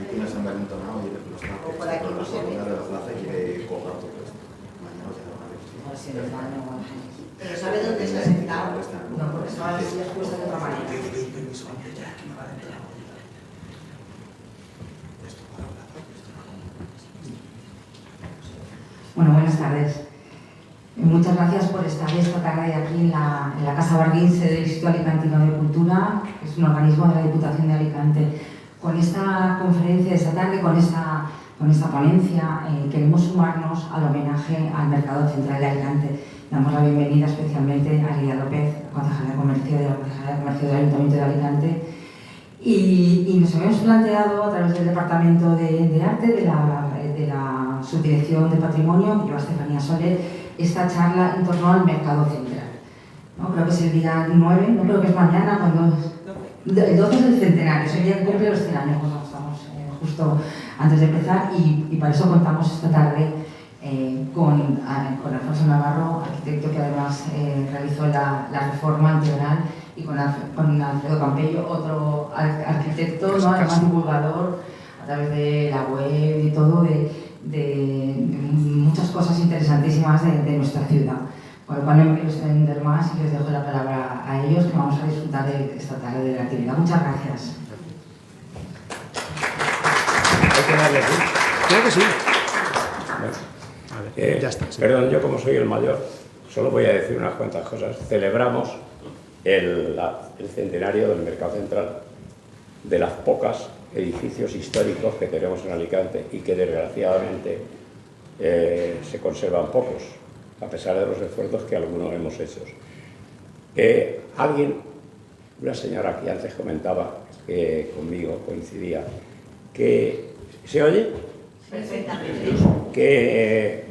Tiene San Valentonado y los O por aquí no se ve. de la plaza quiere cobrar todo esto. Mañana ya lo O si no, no. Pero ¿sabe dónde se ha sentado? No, porque estaban las sillas puestas de otra manera. Bueno, buenas tardes. Muchas gracias por estar esta tarde aquí en la Casa Barguín, sede del Instituto Alicantino de Cultura, que es un organismo de la Diputación de Alicante. Con esta conferencia de esta tarde, con esta ponencia, queremos sumarnos al homenaje al Mercado Central de Alicante. Damos la bienvenida especialmente a Lidia López, concejala de Comercio de la Concejala de Comercio del Ayuntamiento de Alicante. Y nos habíamos planteado a través del Departamento de Arte de la Subdirección de Patrimonio, yo a Estefanía Soler, esta charla en torno al Mercado Central. ¿No? Creo que es el día 9, no creo que es mañana, cuando el 12 es el centenario, es el día que cumple los 100 años, cuando estamos justo antes de empezar, y para eso contamos esta tarde con Alfonso Navarro, arquitecto que además realizó la reforma antigonal, y con Alfredo Campello, otro arquitecto, ¿no? Además divulgador a través de la web y todo, de muchas cosas interesantísimas de nuestra ciudad. Con lo cual no me quiero extender más y les dejo la palabra a ellos, que vamos a disfrutar de esta tarde de la actividad. Muchas gracias. Hay que darle, ¿sí? Creo que sí. Bueno, ya está. Sí. Perdón, yo como soy el mayor, solo voy a decir unas cuantas cosas. Celebramos el centenario del Mercado Central, de las pocas edificios históricos que tenemos en Alicante y que desgraciadamente se conservan pocos, a pesar de los esfuerzos que algunos hemos hecho. Una señora que antes comentaba, que conmigo coincidía, que ¿se oye? Perfectamente. Que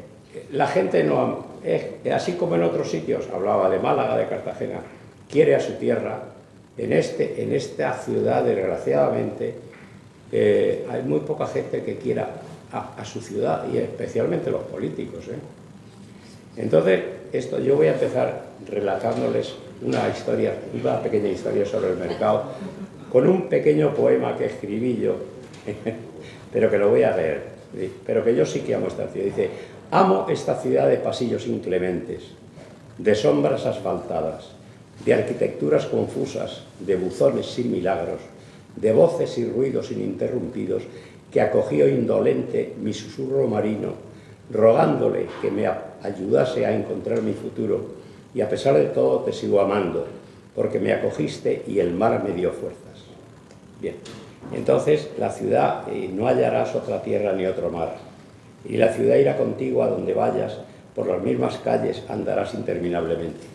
la gente no, así como en otros sitios, hablaba de Málaga, de Cartagena, quiere a su tierra. En esta ciudad, desgraciadamente, hay muy poca gente que quiera a su ciudad, y especialmente los políticos. Entonces, yo voy a empezar relatándoles una pequeña historia sobre el mercado, con un pequeño poema que escribí yo, pero que lo voy a leer, pero que yo sí que amo esta ciudad. Dice: amo esta ciudad de pasillos inclementes, de sombras asfaltadas, de arquitecturas confusas, de buzones sin milagros, de voces y ruidos ininterrumpidos, que acogió indolente mi susurro marino, rogándole que me ayudase a encontrar mi futuro, y a pesar de todo te sigo amando, porque me acogiste y el mar me dio fuerzas. Bien, entonces la ciudad, no hallarás otra tierra ni otro mar, y la ciudad irá contigo a donde vayas, por las mismas calles andarás interminablemente.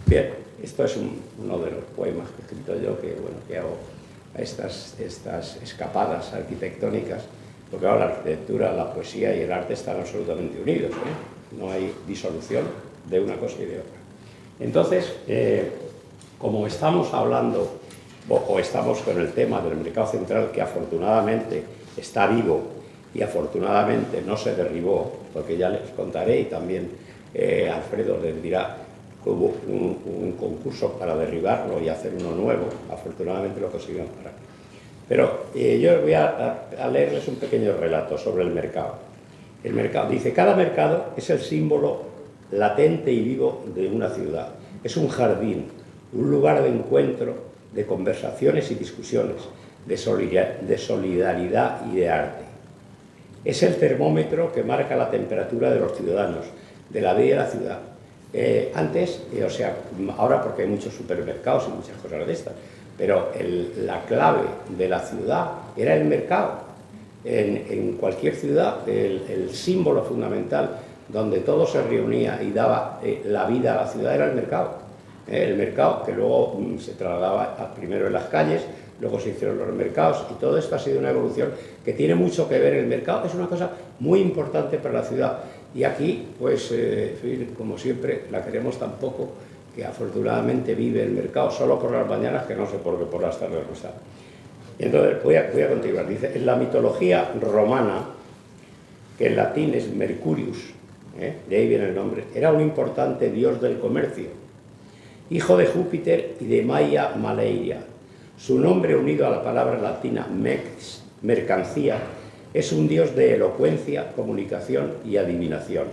Bien, esto es uno de los poemas que he escrito yo, que hago a estas escapadas arquitectónicas, porque ahora la arquitectura, la poesía y el arte están absolutamente unidos, no hay disolución de una cosa y de otra. Entonces, como estamos hablando, o estamos con el tema del Mercado Central, que afortunadamente está vivo y afortunadamente no se derribó, porque ya les contaré, y también Alfredo les dirá que hubo un concurso para derribarlo y hacer uno nuevo. Afortunadamente lo conseguimos parar. Pero yo voy a leerles un pequeño relato sobre el mercado. El mercado, dice: cada mercado es el símbolo latente y vivo de una ciudad. Es un jardín, un lugar de encuentro, de conversaciones y discusiones, de solidaridad y de arte. Es el termómetro que marca la temperatura de los ciudadanos, de la vida de la ciudad. Antes, ahora porque hay muchos supermercados y muchas cosas de estas, pero la clave de la ciudad era el mercado. En cualquier ciudad, el símbolo fundamental donde todo se reunía y daba la vida a la ciudad era el mercado. El mercado, que luego se trasladaba primero en las calles, luego se hicieron los mercados, y todo esto ha sido una evolución que tiene mucho que ver. El mercado es una cosa muy importante para la ciudad, y aquí, pues, como siempre, la queremos tan poco, que afortunadamente vive el mercado solo por las mañanas, que no sé por qué por las tardes no está. Entonces voy a continuar. Dice: en la mitología romana, que en latín es Mercurius, de ahí viene el nombre, era un importante dios del comercio, hijo de Júpiter y de Maia Maleia. Su nombre, unido a la palabra latina mex, mercancía, es un dios de elocuencia, comunicación y adivinación.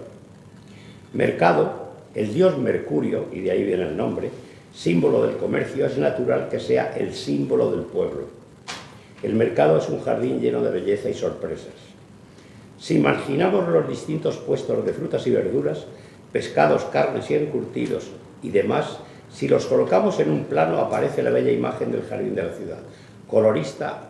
Mercado, el dios Mercurio, y de ahí viene el nombre, símbolo del comercio, es natural que sea el símbolo del pueblo. El mercado es un jardín lleno de belleza y sorpresas. Si imaginamos los distintos puestos de frutas y verduras, pescados, carnes y encurtidos y demás, si los colocamos en un plano aparece la bella imagen del jardín de la ciudad, colorista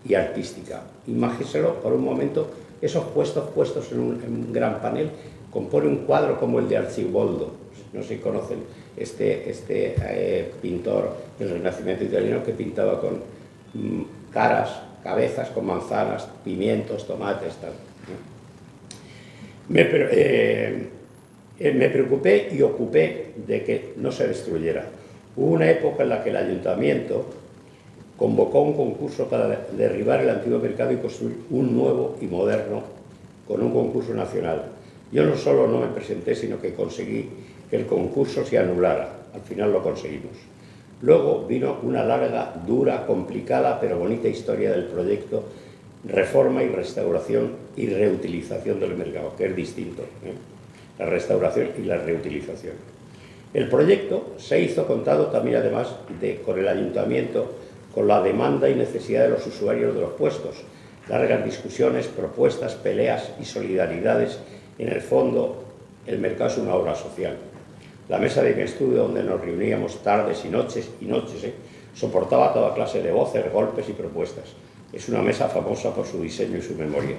y artística. Imagínenselo por un momento, esos puestos en un gran panel, compone un cuadro como el de Arciboldo. No sé si conocen este pintor del Renacimiento italiano que pintaba con cabezas con manzanas, pimientos, tomates, tal. Me preocupé y ocupé de que no se destruyera. Hubo una época en la que el ayuntamiento convocó un concurso para derribar el antiguo mercado y construir un nuevo y moderno con un concurso nacional. Yo no solo no me presenté, sino que conseguí que el concurso se anulara. Al final lo conseguimos. Luego vino una larga, dura, complicada, pero bonita historia del proyecto reforma y restauración y reutilización del mercado, que es distinto, la restauración y la reutilización. El proyecto se hizo contado también, además, con el ayuntamiento, con la demanda y necesidad de los usuarios de los puestos, largas discusiones, propuestas, peleas y solidaridades. En el fondo, el mercado es una obra social. La mesa de mi estudio, donde nos reuníamos tardes y noches, soportaba toda clase de voces, golpes y propuestas. Es una mesa famosa por su diseño y su memoria.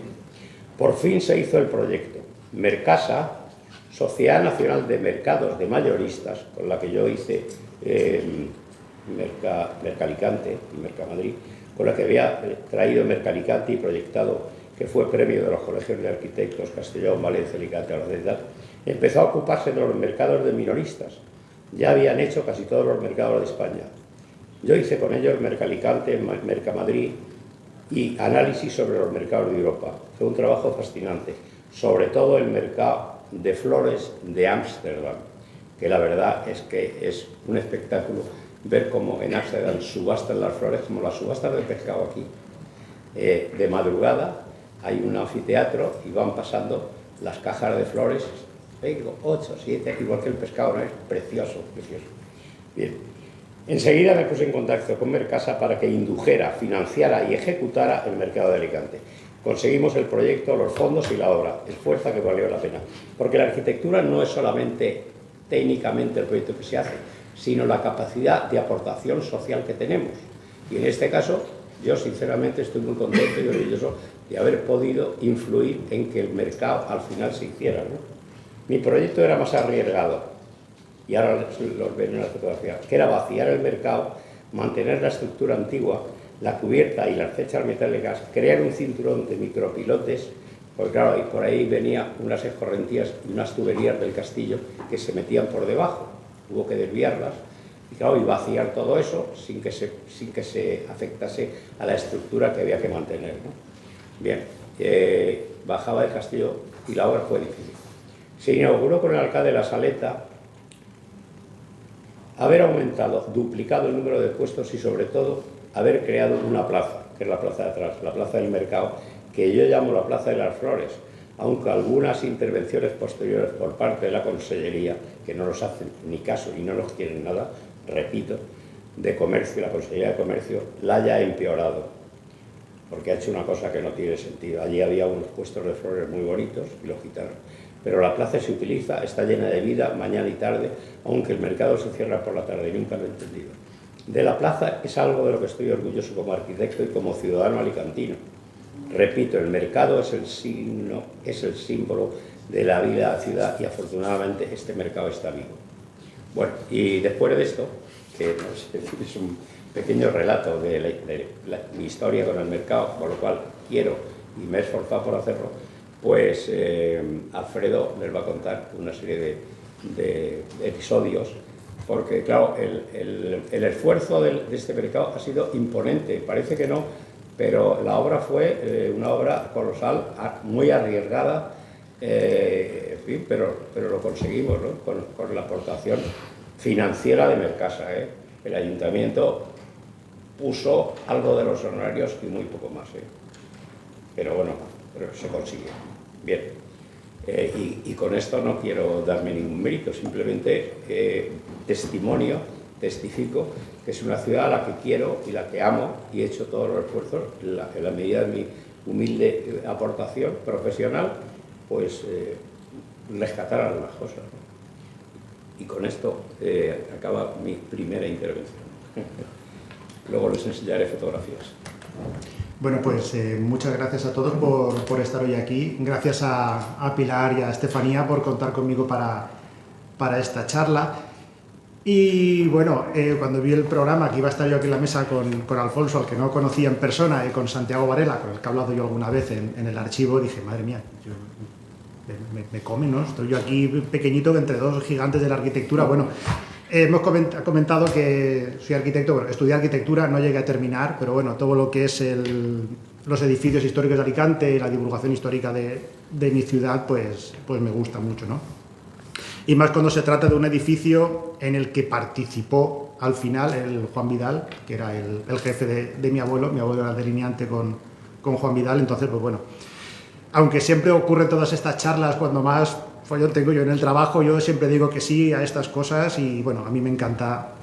Por fin se hizo el proyecto. Mercasa, Sociedad Nacional de Mercados de Mayoristas, con la que yo hice Mercalicante y Mercamadrid, con la que había traído Mercalicante y proyectado, que fue premio de los colegios de arquitectos Castellón, Valencia, Alicante, Albacete, empezó a ocuparse de los mercados de minoristas. Ya habían hecho casi todos los mercados de España. Yo hice con ellos Mercalicante, Mercamadrid y análisis sobre los mercados de Europa. Fue un trabajo fascinante, sobre todo el mercado de flores de Ámsterdam, que la verdad es que es un espectáculo ver cómo en Ámsterdam subastan las flores, como las subastas de pescado aquí. De madrugada hay un anfiteatro y van pasando las cajas de flores, 8, 7, igual que el pescado, ¿no? Es precioso, precioso. Bien. Enseguida me puse en contacto con Mercasa para que indujera, financiara y ejecutara el mercado de Alicante. Conseguimos el proyecto, los fondos y la obra, esfuerzo que valió la pena. Porque la arquitectura no es solamente técnicamente el proyecto que se hace, sino la capacidad de aportación social que tenemos. Y en este caso, yo sinceramente estoy muy contento y orgulloso de haber podido influir en que el mercado al final se hiciera, ¿no? Mi proyecto era más arriesgado, y ahora los ven en la fotografía, que era vaciar el mercado, mantener la estructura antigua, la cubierta y las fechas metálicas, crear un cinturón de micropilotes, porque claro, y por ahí venían unas escorrentías y unas tuberías del castillo que se metían por debajo, hubo que desviarlas, y claro, y vaciar todo eso sin que se afectase a la estructura que había que mantener, ¿no? Bien, bajaba el castillo y la obra fue difícil. Se inauguró con el alcalde de La Saleta, haber aumentado, duplicado el número de puestos y sobre todo haber creado una plaza, que es la plaza de atrás, la plaza del mercado, que yo llamo la plaza de las flores, aunque algunas intervenciones posteriores por parte de la Consellería, que no nos hacen ni caso y no nos quieren nada, repito, de Comercio, la Consellería de Comercio, la haya empeorado, porque ha hecho una cosa que no tiene sentido. Allí había unos puestos de flores muy bonitos y los quitaron. Pero la plaza se utiliza, está llena de vida mañana y tarde, aunque el mercado se cierra por la tarde, y nunca lo he entendido. De la plaza es algo de lo que estoy orgulloso como arquitecto y como ciudadano alicantino. Repito, el mercado es el signo, es el símbolo de la vida de la ciudad y afortunadamente este mercado está vivo. Bueno, y después de esto, que no sé, es un pequeño relato de mi historia con el mercado, por lo cual quiero y me he esforzado por hacerlo, pues Alfredo les va a contar una serie de episodios, porque claro, el esfuerzo de este mercado ha sido imponente, parece que no, pero la obra fue una obra colosal, muy arriesgada, en fin, pero lo conseguimos, ¿no? Con la aportación financiera de Mercasa, ¿eh? El ayuntamiento puso algo de los honorarios y muy poco más, ¿eh? Pero bueno, pero se consiguió. Bien. Y con esto no quiero darme ningún mérito, simplemente testifico que es una ciudad a la que quiero y la que amo, y he hecho todos los esfuerzos en la medida de mi humilde aportación profesional, pues rescatar las cosas, ¿no? Y con esto acaba mi primera intervención. Luego les enseñaré fotografías. Bueno, pues muchas gracias a todos por estar hoy aquí. Gracias a Pilar y a Estefanía por contar conmigo para esta charla. Y bueno, cuando vi el programa, que iba a estar yo aquí en la mesa con Alfonso, al que no conocía en persona, y con Santiago Varela, con el que he hablado yo alguna vez en el archivo, dije, madre mía, me come, ¿no? Estoy yo aquí pequeñito entre dos gigantes de la arquitectura. Bueno, hemos comentado que soy arquitecto, bueno, estudié arquitectura, no llegué a terminar, pero bueno, todo lo que es los edificios históricos de Alicante y la divulgación histórica de mi ciudad, pues me gusta mucho, ¿no? Y más cuando se trata de un edificio en el que participó al final el Juan Vidal, que era el jefe de mi abuelo era delineante con Juan Vidal. Entonces, pues bueno, aunque siempre ocurren todas estas charlas cuando más follón tengo yo en el trabajo, yo siempre digo que sí a estas cosas y bueno, a mí me encanta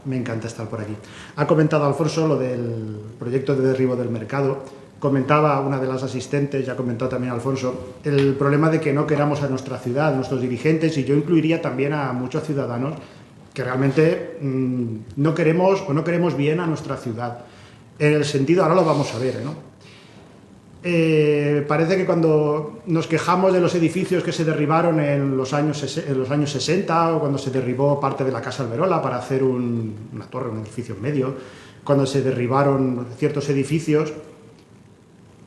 estar por aquí. Ha comentado Alfonso lo del proyecto de derribo del mercado. Comentaba una de las asistentes, ya ha comentado también Alfonso, el problema de que no queramos a nuestra ciudad, a nuestros dirigentes, y yo incluiría también a muchos ciudadanos que realmente no queremos bien a nuestra ciudad. En el sentido, ahora lo vamos a ver, ¿no? Parece que cuando nos quejamos de los edificios que se derribaron en los años 60, o cuando se derribó parte de la Casa Alberola para hacer una torre, un edificio en medio, cuando se derribaron ciertos edificios,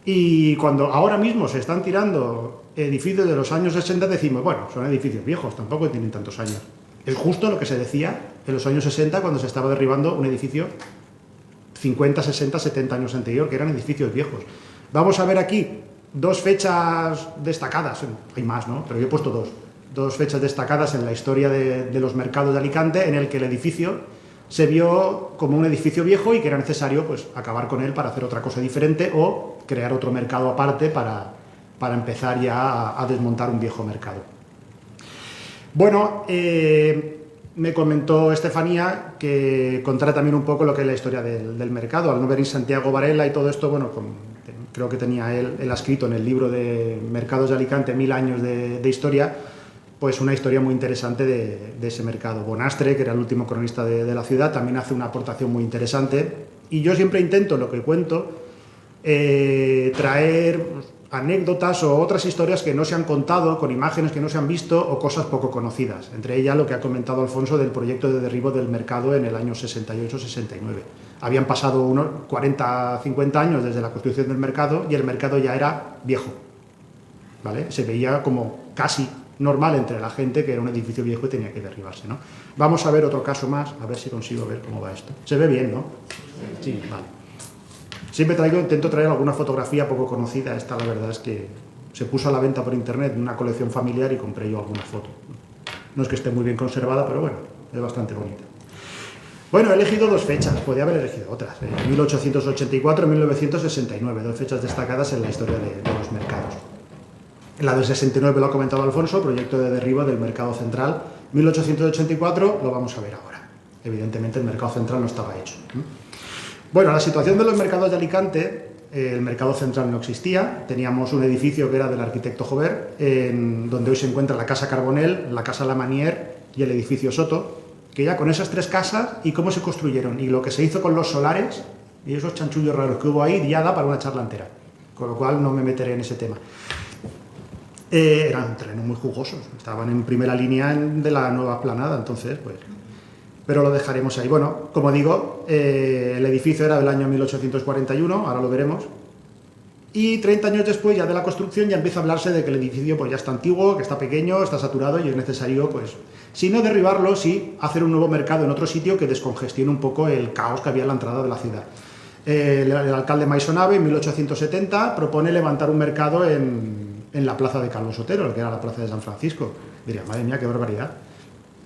y cuando ahora mismo se están tirando edificios de los años 60, decimos, bueno, son edificios viejos, tampoco tienen tantos años. Es justo lo que se decía en los años 60 cuando se estaba derribando un edificio 50, 60, 70 años anterior, que eran edificios viejos. Vamos a ver aquí dos fechas destacadas, hay más, ¿no? Pero yo he puesto dos fechas destacadas en la historia de los mercados de Alicante, en el que el edificio se vio como un edificio viejo y que era necesario pues acabar con él para hacer otra cosa diferente o crear otro mercado aparte para empezar ya a desmontar un viejo mercado. Bueno, me comentó Estefanía que contara también un poco lo que es la historia del mercado. Al no ver en Santiago Varela y todo esto, bueno, creo que tenía él escrito en el libro de Mercados de Alicante, 1000 años de historia, pues una historia muy interesante de ese mercado. Bonastre, que era el último cronista de la ciudad, también hace una aportación muy interesante. Y yo siempre intento, lo que cuento, traer anécdotas o otras historias que no se han contado, con imágenes que no se han visto o cosas poco conocidas. Entre ellas lo que ha comentado Alfonso del proyecto de derribo del mercado en el año 68-69. Habían pasado unos 40-50 años desde la construcción del mercado y el mercado ya era viejo, ¿vale? Se veía como casi normal entre la gente que era un edificio viejo y tenía que derribarse, ¿no? Vamos a ver otro caso más, a ver si consigo ver cómo va esto. Se ve bien, ¿no? Sí, vale. Siempre intento traer alguna fotografía poco conocida. Esta la verdad es que se puso a la venta por internet en una colección familiar y compré yo alguna foto. No es que esté muy bien conservada, pero bueno, es bastante bonita. Bueno, he elegido dos fechas, podría haber elegido otras, 1884 y 1969, dos fechas destacadas en la historia de los mercados. La del 69 lo ha comentado Alfonso, proyecto de derribo del mercado central. 1884 lo vamos a ver ahora. Evidentemente el mercado central no estaba hecho. Bueno, la situación de los mercados de Alicante, el mercado central no existía. Teníamos un edificio que era del arquitecto Jover, donde hoy se encuentra la Casa Carbonell, la Casa Lamanier y el edificio Soto, que ya con esas tres casas y cómo se construyeron y lo que se hizo con los solares y esos chanchullos raros que hubo ahí, ya da para una charla entera. Con lo cual no me meteré en ese tema. Eran terrenos muy jugosos, estaban en primera línea de la nueva Esplanada, entonces, pues... Pero lo dejaremos ahí. Bueno, como digo, el edificio era del año 1841, ahora lo veremos. Y 30 años después, ya de la construcción, ya empieza a hablarse de que el edificio pues, ya está antiguo, que está pequeño, está saturado y es necesario, pues, si no derribarlo, sí hacer un nuevo mercado en otro sitio que descongestione un poco el caos que había en la entrada de la ciudad. El alcalde Maisonave, en 1870, propone levantar un mercado en la plaza de Calvo Sotero, que era la plaza de San Francisco. Diría, madre mía, qué barbaridad.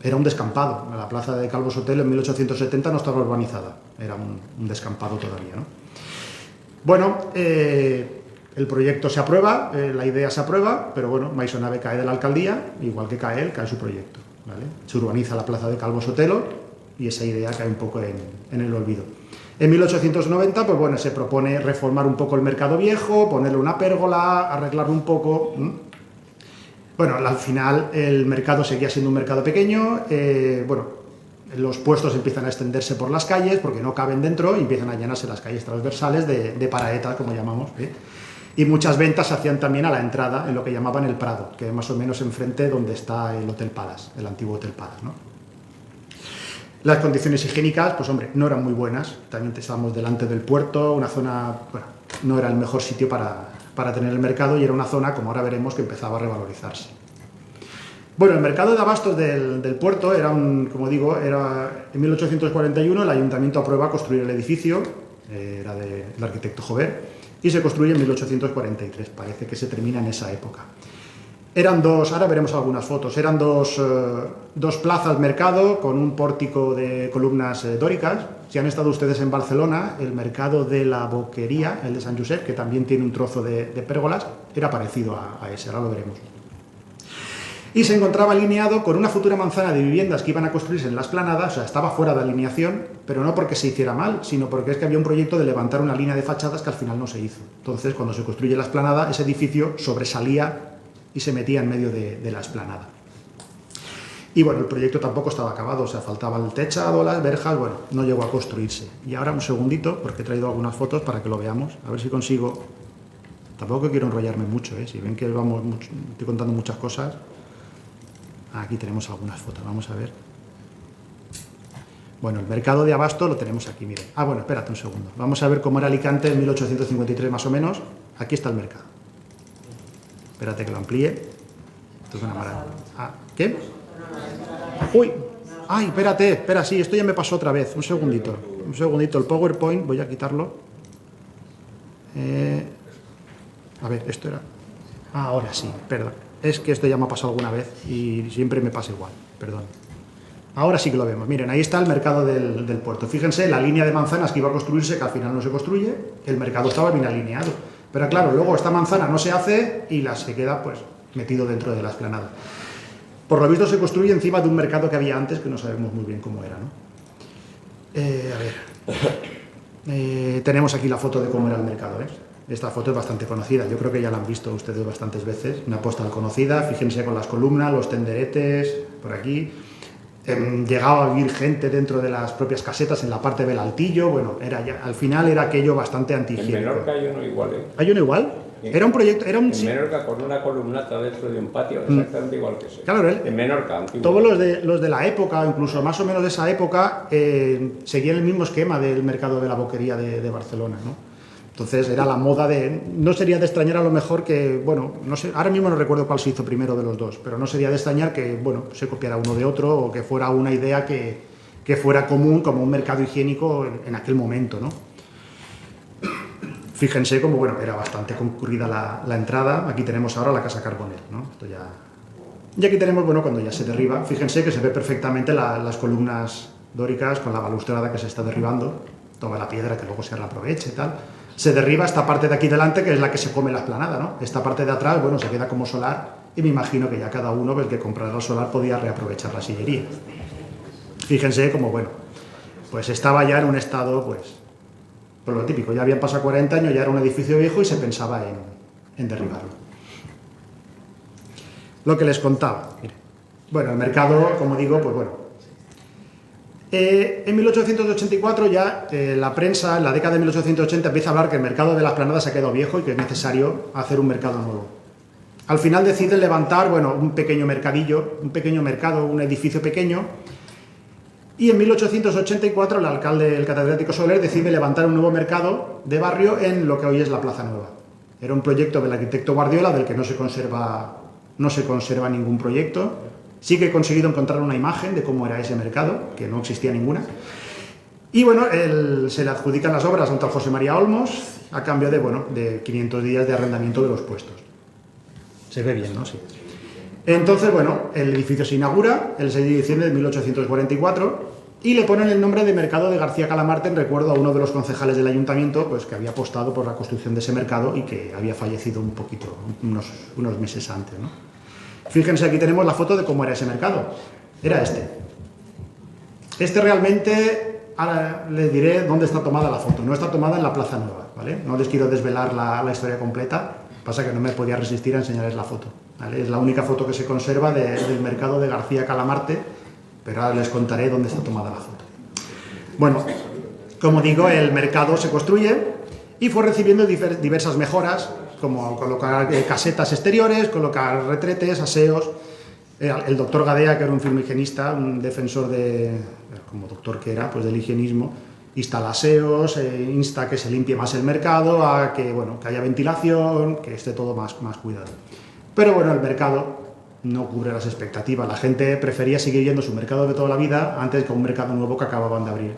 era un descampado. La plaza de Calvo Sotelo en 1870 no estaba urbanizada, era un descampado todavía, ¿no? Bueno, el proyecto se aprueba, la idea se aprueba, pero bueno, Maisonave cae de la alcaldía, igual que cae él, cae su proyecto, ¿vale? Se urbaniza la plaza de Calvo Sotelo y esa idea cae un poco en el olvido. En 1890, pues bueno, se propone reformar un poco el mercado viejo, ponerle una pérgola, arreglarlo un poco. Bueno, al final el mercado seguía siendo un mercado pequeño, bueno, los puestos empiezan a extenderse por las calles porque no caben dentro y empiezan a llenarse las calles transversales de paraetas, como llamamos, ¿eh? Y muchas ventas se hacían también a la entrada, en lo que llamaban el Prado, que es más o menos enfrente donde está el Hotel Palace, el antiguo Hotel Palace, ¿no? Las condiciones higiénicas, pues hombre, no eran muy buenas. También estábamos delante del puerto, una zona, bueno, no era el mejor sitio para tener el mercado y era una zona, como ahora veremos, que empezaba a revalorizarse. Bueno, el mercado de abastos del puerto era como digo, era en 1841 el ayuntamiento aprueba construir el edificio, era del arquitecto Jover, y se construye en 1843, parece que se termina en esa época. Eran dos, ahora veremos algunas fotos, eran dos plazas mercado con un pórtico de columnas dóricas. Si han estado ustedes en Barcelona, el mercado de la Boquería, el de Sant Josep, que también tiene un trozo de pérgolas, era parecido a ese, ahora lo veremos. Y se encontraba alineado con una futura manzana de viviendas que iban a construirse en la explanada, o sea, estaba fuera de alineación, pero no porque se hiciera mal, sino porque es que había un proyecto de levantar una línea de fachadas que al final no se hizo. Entonces, cuando se construye la explanada, ese edificio sobresalía y se metía en medio de la explanada. Y bueno, el proyecto tampoco estaba acabado, o sea, faltaba el techado, las verjas, bueno, no llegó a construirse. Y ahora un segundito, porque he traído algunas fotos para que lo veamos, a ver si consigo. Tampoco quiero enrollarme mucho, si ven que estoy contando muchas cosas. Aquí tenemos algunas fotos, vamos a ver. Bueno, el mercado de abasto lo tenemos aquí, miren. Ah, bueno, espérate un segundo. Vamos a ver cómo era Alicante en 1853 más o menos. Aquí está el mercado. Espérate que lo amplíe. Esto es una maravilla. Ah, ¿qué? Uy, ay, espera, sí, esto ya me pasó otra vez. Un segundito, el PowerPoint, voy a quitarlo. A ver, esto era... Ah, ahora sí, perdón. Es que esto ya me ha pasado alguna vez y siempre me pasa igual, perdón. Ahora sí que lo vemos. Miren, ahí está el mercado del puerto. Fíjense, la línea de manzanas que iba a construirse, que al final no se construye, el mercado estaba bien alineado. Pero claro, luego esta manzana no se hace y se queda pues metido dentro de la explanada. Por lo visto se construye encima de un mercado que había antes, que no sabemos muy bien cómo era, ¿no? A ver. Tenemos aquí la foto de cómo era el mercado, ¿ves? Esta foto es bastante conocida, yo creo que ya la han visto ustedes bastantes veces, una postal conocida, fíjense con las columnas, los tenderetes, por aquí. Llegaba a vivir gente dentro de las propias casetas en la parte del altillo, bueno, al final era aquello bastante antihigiénico. En Menorca hay uno igual, ¿eh? ¿Hay uno igual? Era un proyecto... En Menorca con una columnata dentro de un patio, exactamente igual que ese. Claro, en Menorca, antiguo. Todos los de la época, incluso más o menos de esa época, seguían el mismo esquema del mercado de la Boquería de Barcelona, ¿no? Entonces era la moda de... No sería de extrañar a lo mejor que, bueno, no sé, ahora mismo no recuerdo cuál se hizo primero de los dos, pero no sería de extrañar que, bueno, se copiara uno de otro o que fuera una idea que fuera común como un mercado higiénico en aquel momento, ¿no? Fíjense como, bueno, era bastante concurrida la entrada. Aquí tenemos ahora la Casa Carbonell, ¿no? Esto ya... Y aquí tenemos, bueno, cuando ya se derriba, fíjense que se ve perfectamente las columnas dóricas con la balustrada que se está derribando, toda la piedra que luego se reaprovecha y tal. Se derriba esta parte de aquí delante, que es la que se come la explanada, ¿no? Esta parte de atrás, bueno, se queda como solar y me imagino que ya cada uno, el que comprara el solar, podía reaprovechar la sillería. Fíjense como, bueno, pues estaba ya en un estado, pues lo típico, ya habían pasado 40 años, ya era un edificio viejo y se pensaba en derribarlo. Lo que les contaba, mire. Bueno, el mercado, como digo, pues bueno. En 1884 ya la prensa, en la década de 1880, empieza a hablar que el mercado de la Explanada se ha quedado viejo y que es necesario hacer un mercado nuevo. Al final deciden levantar, bueno, un pequeño mercadillo, un pequeño mercado, un edificio pequeño, y en 1884 el alcalde, el catedrático Soler, decide levantar un nuevo mercado de barrio en lo que hoy es la Plaza Nueva. Era un proyecto del arquitecto Guardiola, del que no se conserva ningún proyecto. Sí que he conseguido encontrar una imagen de cómo era ese mercado, que no existía ninguna. Y bueno, se le adjudican las obras a un tal José María Olmos a cambio de 500 días de arrendamiento de los puestos. Se ve bien, ¿no? Sí. Entonces, bueno, el edificio se inaugura el 6 de diciembre de 1844 y le ponen el nombre de Mercado de García Calamarte en recuerdo a uno de los concejales del ayuntamiento, pues, que había apostado por la construcción de ese mercado y que había fallecido un poquito, unos meses antes, ¿no? Fíjense, aquí tenemos la foto de cómo era ese mercado. Era este. Este realmente, ahora les diré dónde está tomada la foto. No está tomada en la Plaza Nueva, ¿vale? No les quiero desvelar la historia completa, pasa que no me podía resistir a enseñarles la foto, ¿vale? Es la única foto que se conserva del mercado de García Calamarte, pero ahora les contaré dónde está tomada la foto. Bueno, como digo, el mercado se construye y fue recibiendo diversas mejoras, como colocar casetas exteriores, colocar retretes, aseos. El doctor Gadea, que era un firmigenista, un defensor como doctor que era, pues del higienismo, instala aseos, insta a que se limpie más el mercado, a que, bueno, que haya ventilación, que esté todo más cuidado. Pero bueno, el mercado no cubre las expectativas. La gente prefería seguir yendo a su mercado de toda la vida antes que a un mercado nuevo que acababan de abrir.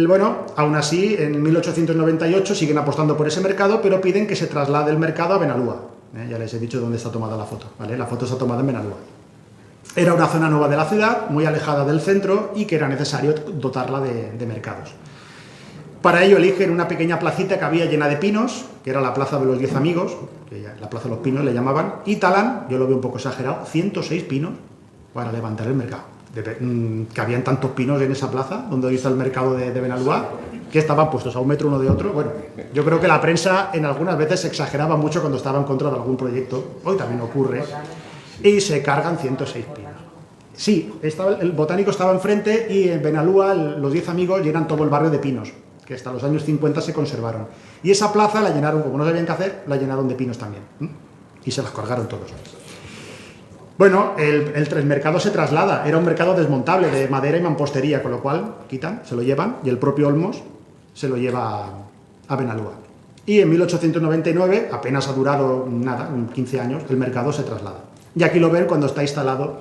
Bueno, aún así, en 1898 siguen apostando por ese mercado, pero piden que se traslade el mercado a Benalúa. Ya les he dicho dónde está tomada la foto, ¿vale? La foto está tomada en Benalúa. Era una zona nueva de la ciudad, muy alejada del centro y que era necesario dotarla de mercados. Para ello eligen una pequeña placita que había llena de pinos, que era la Plaza de los 10 Amigos, que ya, la Plaza de los Pinos le llamaban, y talan, yo lo veo un poco exagerado, 106 pinos para levantar el mercado. Que habían tantos pinos en esa plaza, donde hoy está el mercado de Benalúa, que estaban puestos a un metro uno de otro. Bueno, yo creo que la prensa en algunas veces se exageraba mucho cuando estaba en contra de algún proyecto, hoy también ocurre, y se cargan 106 pinos. Sí, el botánico estaba enfrente y en Benalúa los 10 Amigos llenan todo el barrio de pinos, que hasta los años 50 se conservaron. Y esa plaza la llenaron, como no sabían qué hacer, la llenaron de pinos también. Y se las cargaron todos. Bueno, el mercado se traslada. Era un mercado desmontable de madera y mampostería, con lo cual quitan, se lo llevan, y el propio Olmos se lo lleva a Benalúa. Y en 1899, apenas ha durado nada, 15 años, el mercado se traslada. Y aquí lo ven cuando está instalado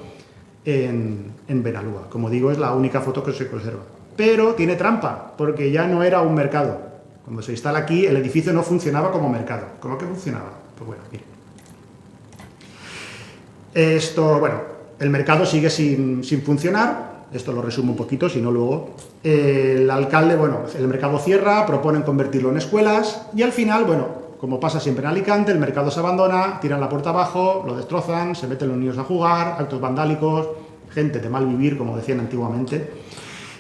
en Benalúa. Como digo, es la única foto que se conserva. Pero tiene trampa, porque ya no era un mercado. Cuando se instala aquí, el edificio no funcionaba como mercado. ¿Cómo que funcionaba? Pues bueno, mire. Bueno, el mercado sigue sin funcionar. Esto lo resumo un poquito, si no luego. El alcalde, bueno, el mercado cierra, proponen convertirlo en escuelas y al final, bueno, como pasa siempre en Alicante, el mercado se abandona, tiran la puerta abajo, lo destrozan, se meten los niños a jugar, actos vandálicos, gente de mal vivir, como decían antiguamente,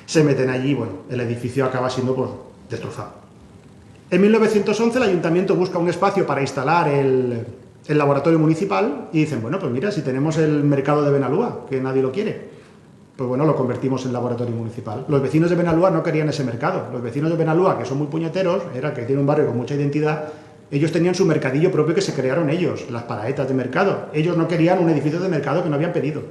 se meten allí, bueno, el edificio acaba siendo, pues, destrozado. En 1911 el ayuntamiento busca un espacio para instalar el laboratorio municipal y dicen, bueno, pues mira, si tenemos el mercado de Benalúa, que nadie lo quiere, pues bueno, lo convertimos en laboratorio municipal. Los vecinos de Benalúa no querían ese mercado. Los vecinos de Benalúa, que son muy puñeteros, que tienen un barrio con mucha identidad, ellos tenían su mercadillo propio que se crearon ellos, las paraetas de mercado. Ellos no querían un edificio de mercado que no habían pedido.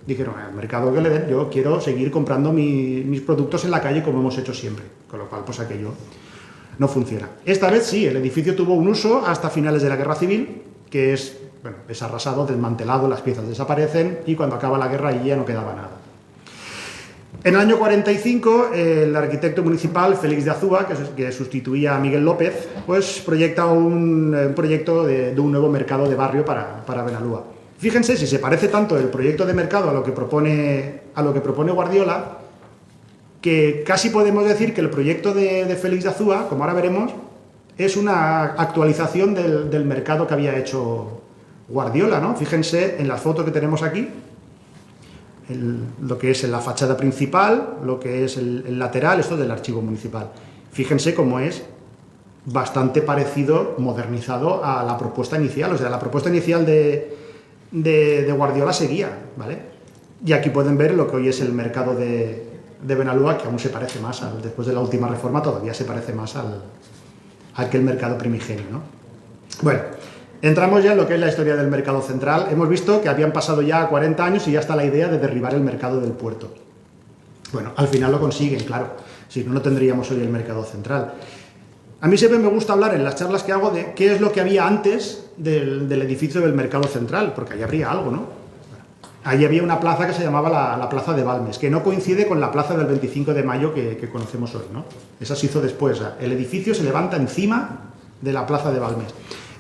Dijeron, el mercado que le den, yo quiero seguir comprando mis productos en la calle como hemos hecho siempre. Con lo cual, pues aquello no funciona. Esta vez sí, el edificio tuvo un uso hasta finales de la Guerra Civil, que es arrasado, desmantelado, las piezas desaparecen y cuando acaba la guerra allí ya no quedaba nada. En el año 45, el arquitecto municipal Félix de Azúa, que sustituía a Miguel López, pues proyecta un proyecto de un nuevo mercado de barrio para Benalúa. Fíjense si se parece tanto el proyecto de mercado a lo que propone Guardiola, que casi podemos decir que el proyecto de Félix de Azúa, como ahora veremos, es una actualización del mercado que había hecho Guardiola, ¿no? Fíjense en las fotos que tenemos aquí, lo que es la fachada principal, lo que es el lateral, esto del archivo municipal. Fíjense cómo es bastante parecido, modernizado a la propuesta inicial. O sea, la propuesta inicial de Guardiola seguía, ¿vale? Y aquí pueden ver lo que hoy es el mercado de Benalúa, que aún se parece más, después de la última reforma, todavía se parece más al que el mercado primigenio, ¿no? Bueno, entramos ya en lo que es la historia del mercado central. Hemos visto que habían pasado ya 40 años y ya está la idea de derribar el mercado del puerto. Bueno, al final lo consiguen, claro. Si no, no tendríamos hoy el mercado central. A mí siempre me gusta hablar en las charlas que hago de qué es lo que había antes del edificio del mercado central, porque ahí habría algo, ¿no? Ahí había una plaza que se llamaba la Plaza de Balmes, que no coincide con la plaza del 25 de mayo que conocemos hoy, ¿no? Esa se hizo después. El edificio se levanta encima de la Plaza de Balmes.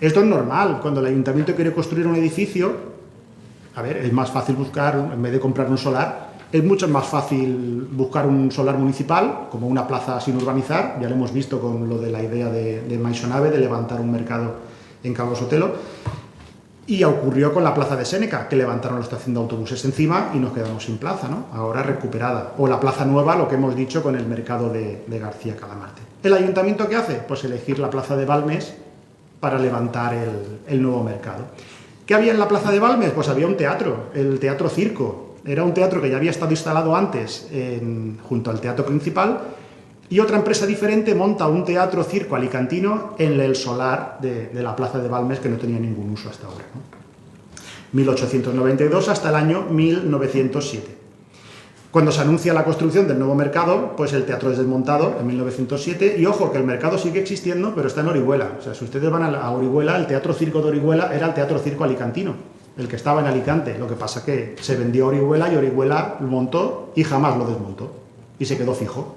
Esto es normal, cuando el ayuntamiento quiere construir un edificio, a ver, es más fácil buscar, en vez de comprar un solar, es mucho más fácil buscar un solar municipal, como una plaza sin urbanizar, ya lo hemos visto con lo de la idea de Maisonave, de levantar un mercado en Cabo Sotelo, y ocurrió con la plaza de Séneca, que levantaron la estación de autobuses encima y nos quedamos sin plaza, ¿no? Ahora recuperada. O la plaza nueva, lo que hemos dicho con el mercado de García Calamarte. ¿El ayuntamiento qué hace? Pues elegir la plaza de Balmes para levantar el nuevo mercado. ¿Qué había en la plaza de Balmes? Pues había un teatro, el Teatro Circo. Era un teatro que ya había estado instalado antes junto al teatro principal, y otra empresa diferente monta un teatro circo alicantino en el solar de la plaza de Balmes, que no tenía ningún uso hasta ahora, ¿no? 1892 hasta el año 1907. Cuando se anuncia la construcción del nuevo mercado, pues el teatro es desmontado en 1907, y ojo, que el mercado sigue existiendo, pero está en Orihuela. O sea, si ustedes van a Orihuela, el Teatro Circo de Orihuela era el Teatro Circo Alicantino, el que estaba en Alicante. Lo que pasa que se vendió a Orihuela y Orihuela lo montó y jamás lo desmontó, y se quedó fijo.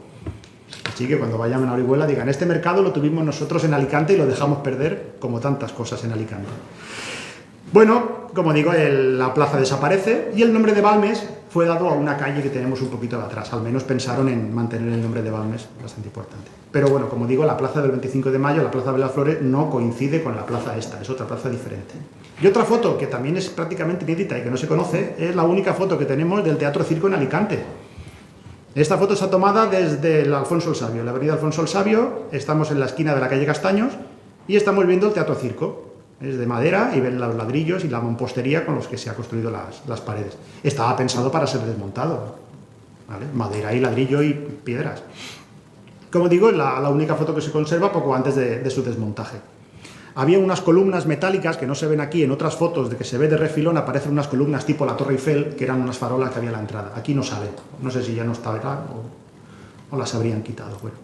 Así que cuando vayan a Orihuela digan, este mercado lo tuvimos nosotros en Alicante y lo dejamos perder, como tantas cosas en Alicante. Bueno, como digo, la plaza desaparece y el nombre de Balmes fue dado a una calle que tenemos un poquito de atrás. Al menos pensaron en mantener el nombre de Balmes, bastante importante. Pero bueno, como digo, la plaza del 25 de mayo, la plaza de las Flores, no coincide con la plaza esta, es otra plaza diferente. Y otra foto que también es prácticamente inédita y que no se conoce, es la única foto que tenemos del Teatro Circo en Alicante. Esta foto está tomada desde el Alfonso el Sabio, la avenida Alfonso el Sabio. Estamos en la esquina de la calle Castaños y estamos viendo el Teatro Circo. Es de madera y ven los ladrillos y la mampostería con los que se han construido las paredes. Estaba pensado para ser desmontado, ¿vale? Madera y ladrillo y piedras. Como digo, es la única foto que se conserva poco antes de su desmontaje. Había unas columnas metálicas que no se ven aquí, en otras fotos de que se ve de refilón aparecen unas columnas tipo la Torre Eiffel, que eran unas farolas que había a la entrada. Aquí no sale, no sé si ya no está, ¿verdad? O las habrían quitado. Bueno.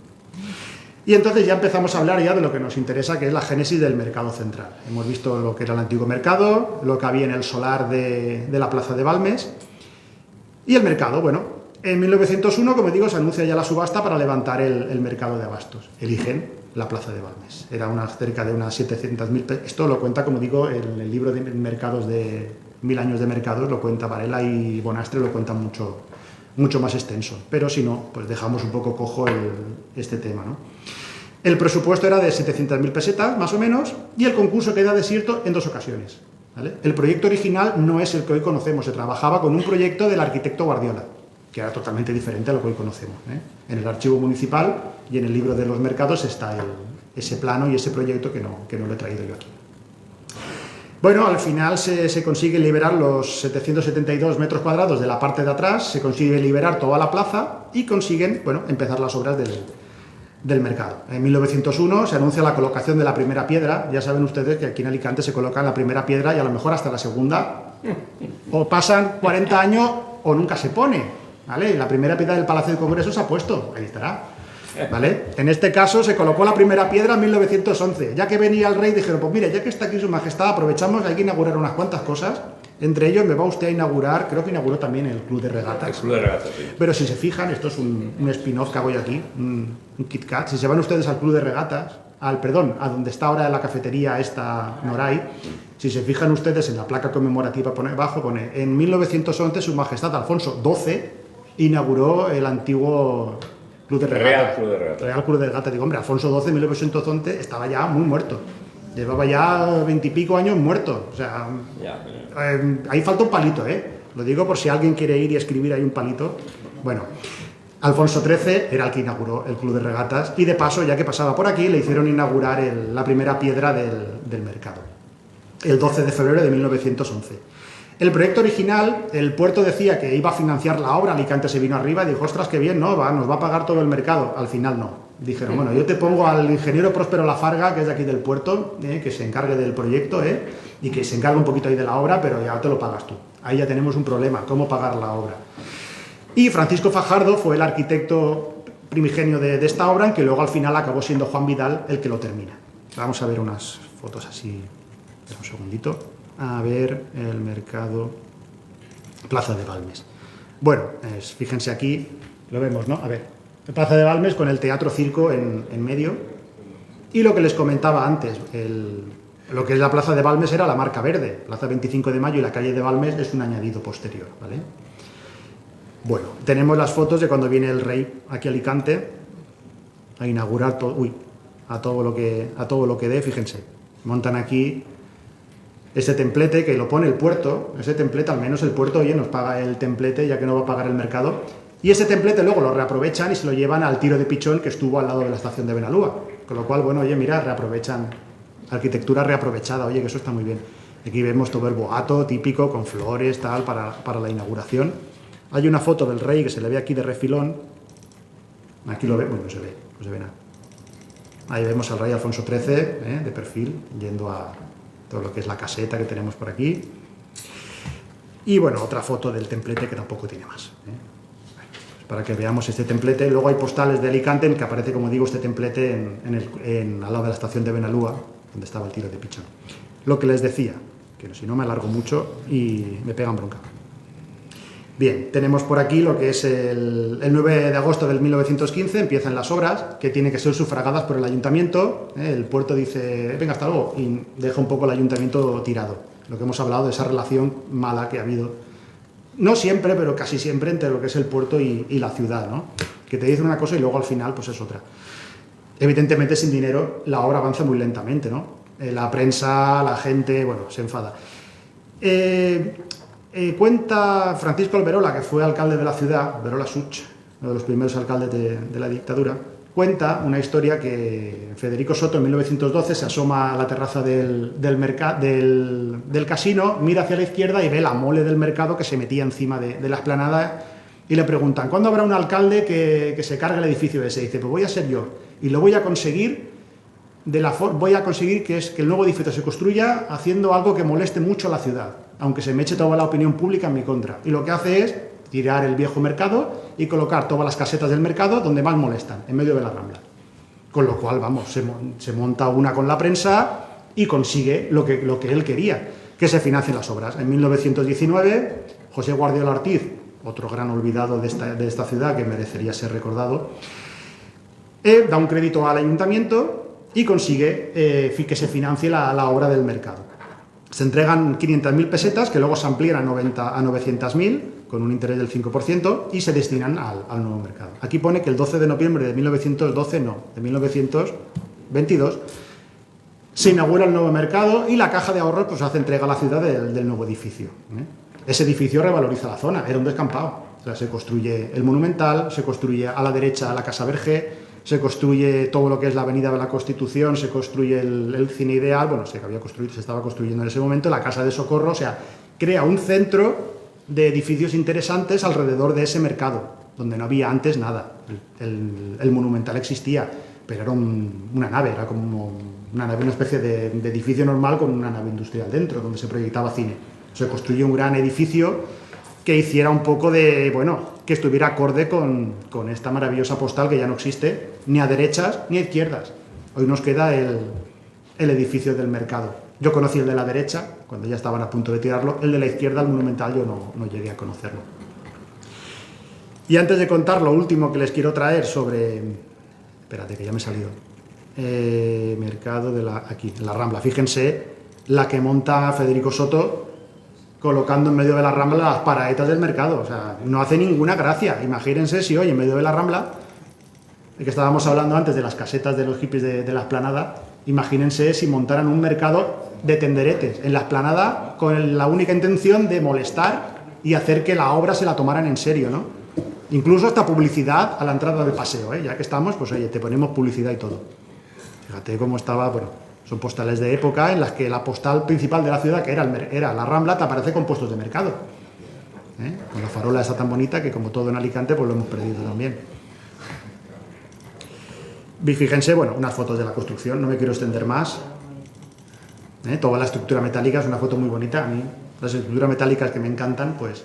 Y entonces ya empezamos a hablar ya de lo que nos interesa, que es la génesis del mercado central. Hemos visto lo que era el antiguo mercado, lo que había en el solar de la plaza de Balmes y el mercado. Bueno, en 1901, como digo, se anuncia ya la subasta para levantar el mercado de abastos. Eligen la plaza de Balmes. Era cerca de unas 700.000 pesetas. Esto lo cuenta, como digo, en el libro de mercados de 1000 años de mercados, lo cuenta Varela, y Bonastre lo cuenta mucho más extenso. Pero si no, pues dejamos un poco cojo este tema, ¿no? El presupuesto era de 700.000 pesetas, más o menos, y el concurso queda desierto en 2 ocasiones, ¿vale? El proyecto original no es el que hoy conocemos, se trabajaba con un proyecto del arquitecto Guardiola, que era totalmente diferente a lo que hoy conocemos, ¿eh? En el archivo municipal y en el libro de los mercados está ese plano y ese proyecto que no lo he traído yo aquí. Bueno, al final se consigue liberar los 772 metros cuadrados de la parte de atrás, se consigue liberar toda la plaza y consiguen, bueno, empezar las obras del mercado. En 1901 se anuncia la colocación de la primera piedra. Ya saben ustedes que aquí en Alicante se coloca la primera piedra y a lo mejor hasta la segunda, o pasan 40 años o nunca se pone, ¿vale? La primera piedra del Palacio de Congreso se ha puesto, ahí estará, ¿vale? En este caso se colocó la primera piedra en 1911. Ya que venía el rey, dijeron, pues mire, ya que está aquí su majestad, aprovechamos, hay que inaugurar unas cuantas cosas. Entre ellos me va usted a inaugurar, creo que inauguró también el Club de Regatas. El Club de Regatas, sí. Pero si se fijan, esto es un spin-off que hago yo aquí, un Kit Kat. Si se van ustedes al Club de Regatas, a donde está ahora la cafetería esta Noray, si se fijan ustedes en la placa conmemorativa abajo, pone, en 1911 su majestad Alfonso XII inauguró el antiguo Club de Regatas. Real Club de Regatas. Digo, hombre, Alfonso XII en 1911 estaba ya muy muerto. Llevaba ya 20 y pico años muerto. O sea, ahí falta un palito, ¿eh? Lo digo por si alguien quiere ir y escribir ahí un palito. Bueno, Alfonso XIII era el que inauguró el Club de Regatas y de paso, ya que pasaba por aquí, le hicieron inaugurar la primera piedra del mercado, el 12 de febrero de 1911. El proyecto original, el puerto decía que iba a financiar la obra, Alicante se vino arriba y dijo, ostras, qué bien, ¿no? Nos va a pagar todo el mercado. Al final no. Dijeron, bueno, yo te pongo al ingeniero Próspero Lafarga, que es de aquí del puerto, que se encargue del proyecto, y que se encargue un poquito ahí de la obra, pero ya te lo pagas tú. Ahí ya tenemos un problema, ¿cómo pagar la obra? Y Francisco Fajardo fue el arquitecto primigenio de esta obra, en que luego al final acabó siendo Juan Vidal el que lo termina. Vamos a ver unas fotos así, un segundito. A ver, el mercado, Plaza de Balmes. Bueno, fíjense aquí, lo vemos, ¿no? A ver, Plaza de Balmes con el Teatro Circo en medio. Y lo que les comentaba antes, Lo que es la Plaza de Balmes era la marca verde. Plaza 25 de Mayo y la calle de Balmes es un añadido posterior, ¿vale? Bueno, tenemos las fotos de cuando viene el rey aquí a Alicante a inaugurar a todo lo que dé, fíjense. Montan aquí ese templete que lo pone el puerto, ese templete, al menos el puerto, oye, nos paga el templete ya que no va a pagar el mercado. Y ese templete luego lo reaprovechan y se lo llevan al tiro de pichón que estuvo al lado de la estación de Benalúa. Con lo cual, bueno, oye, mira, reaprovechan, arquitectura reaprovechada, oye, que eso está muy bien. Aquí vemos todo el boato típico con flores, tal, para la inauguración. Hay una foto del rey que se le ve aquí de refilón. Aquí lo ve, bueno, no se ve nada. Ahí vemos al rey Alfonso XIII, de perfil, yendo a todo lo que es la caseta que tenemos por aquí. Y bueno, otra foto del templete que tampoco tiene más. Para que veamos este templete. Luego hay postales de Alicante en que aparece, como digo, este templete al lado de la estación de Benalúa, donde estaba el tiro de pichón. Lo que les decía, que si no me alargo mucho y me pegan bronca. Bien, tenemos por aquí lo que es el 9 de agosto del 1915, empiezan las obras, que tienen que ser sufragadas por el ayuntamiento. El puerto dice, venga, hasta luego, y deja un poco el ayuntamiento tirado. Lo que hemos hablado de esa relación mala que ha habido, no siempre, pero casi siempre, entre lo que es el puerto y la ciudad, ¿no? Que te dicen una cosa y luego al final pues es otra. Evidentemente, sin dinero, la obra avanza muy lentamente, ¿no? La prensa, la gente, bueno, se enfada. Cuenta Francisco Alberola, que fue alcalde de la ciudad, Alberola Such, uno de los primeros alcaldes de la dictadura, cuenta una historia que Federico Soto en 1912 se asoma a la terraza del casino, mira hacia la izquierda y ve la mole del mercado que se metía encima de la explanada y le preguntan, ¿cuándo habrá un alcalde que se cargue el edificio ese? Y dice, pues voy a ser yo y lo voy a conseguir que el nuevo edificio se construya haciendo algo que moleste mucho a la ciudad, aunque se me eche toda la opinión pública en mi contra. Y lo que hace es tirar el viejo mercado y colocar todas las casetas del mercado donde más molestan, en medio de la Rambla. Con lo cual, vamos, se monta una con la prensa y consigue lo que él quería, que se financien las obras. En 1919, José Guardiola Ortiz, otro gran olvidado de esta ciudad que merecería ser recordado, da un crédito al ayuntamiento y consigue que se financie la obra del mercado. Se entregan 500.000 pesetas, que luego se amplían a 900.000, con un interés del 5%, y se destinan al nuevo mercado. Aquí pone que el 12 de noviembre de 1912, no, de 1922, se inaugura el nuevo mercado y la Caja de Ahorros pues, hace entrega a la ciudad del nuevo edificio. Ese edificio revaloriza la zona, era un descampado. O sea, se construye el Monumental, se construye a la derecha la Casa Vergé, se construye todo lo que es la Avenida de la Constitución, se construye el Cine Ideal, bueno, se estaba construyendo en ese momento, la Casa de Socorro, o sea, crea un centro de edificios interesantes alrededor de ese mercado, donde no había antes nada. El Monumental existía, pero era una nave, era como una nave, una especie de edificio normal con una nave industrial dentro, donde se proyectaba cine. Se construyó un gran edificio que hiciera un poco de, bueno, que estuviera acorde con esta maravillosa postal que ya no existe, ni a derechas ni a izquierdas. Hoy nos queda el edificio del mercado. Yo conocí el de la derecha, cuando ya estaban a punto de tirarlo. El de la izquierda, el Monumental, yo no llegué a conocerlo. Y antes de contar lo último que les quiero traer sobre... Espérate, que ya me he salido. Mercado aquí, en la Rambla. Fíjense la que monta Federico Soto colocando en medio de la Rambla las paraetas del mercado. O sea, no hace ninguna gracia. Imagínense si hoy, en medio de la Rambla, de que estábamos hablando antes de las casetas de los hippies de la Explanada, imagínense si montaran un mercado de tenderetes en la Explanada con la única intención de molestar y hacer que la obra se la tomaran en serio, ¿no? Incluso hasta publicidad a la entrada del paseo, ¿eh? Ya que estamos, pues oye, te ponemos publicidad y todo. Fíjate cómo estaba, bueno, son postales de época en las que la postal principal de la ciudad, que era la Rambla, te aparece con puestos de mercado. Con la farola esa tan bonita que, como todo en Alicante, pues lo hemos perdido también. Y fíjense, bueno, unas fotos de la construcción, no me quiero extender más. Toda la estructura metálica es una foto muy bonita. A mí, las estructuras metálicas que me encantan, pues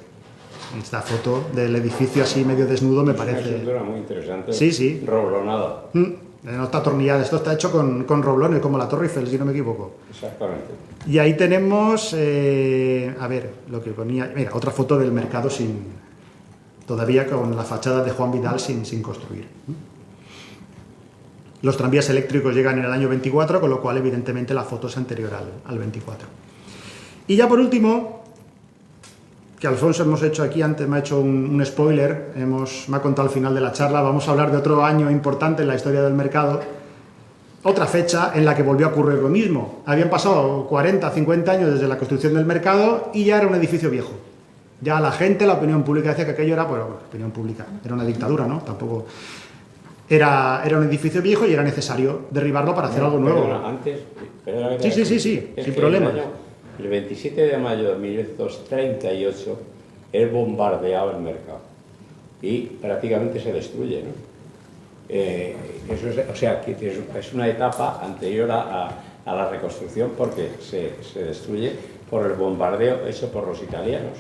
esta foto del edificio así medio desnudo me parece... Una estructura muy interesante. Sí, sí. Roblonada. No está atornillada, esto está hecho con roblones, como la Torre Eiffel, si no me equivoco. Exactamente. Y ahí tenemos, a ver, lo que ponía... Mira, otra foto del mercado todavía con la fachada de Juan Vidal sin construir. Los tranvías eléctricos llegan en el año 24, con lo cual evidentemente la foto es anterior al 24. Y ya por último, que Alfonso hemos hecho aquí, antes me ha hecho un spoiler, me ha contado al final de la charla, vamos a hablar de otro año importante en la historia del mercado, otra fecha en la que volvió a ocurrir lo mismo. Habían pasado 40, 50 años desde la construcción del mercado y ya era un edificio viejo. Ya la gente, la opinión pública decía que aquello era, pues, opinión pública, era una dictadura, ¿no? Tampoco... Era un edificio viejo y era necesario derribarlo para hacer algo nuevo. Sí, sin problema. El 27 de mayo de 1938 él bombardeaba el mercado y prácticamente se destruye, ¿no? Eso es, o sea, es una etapa anterior a la reconstrucción porque se destruye por el bombardeo hecho por los italianos.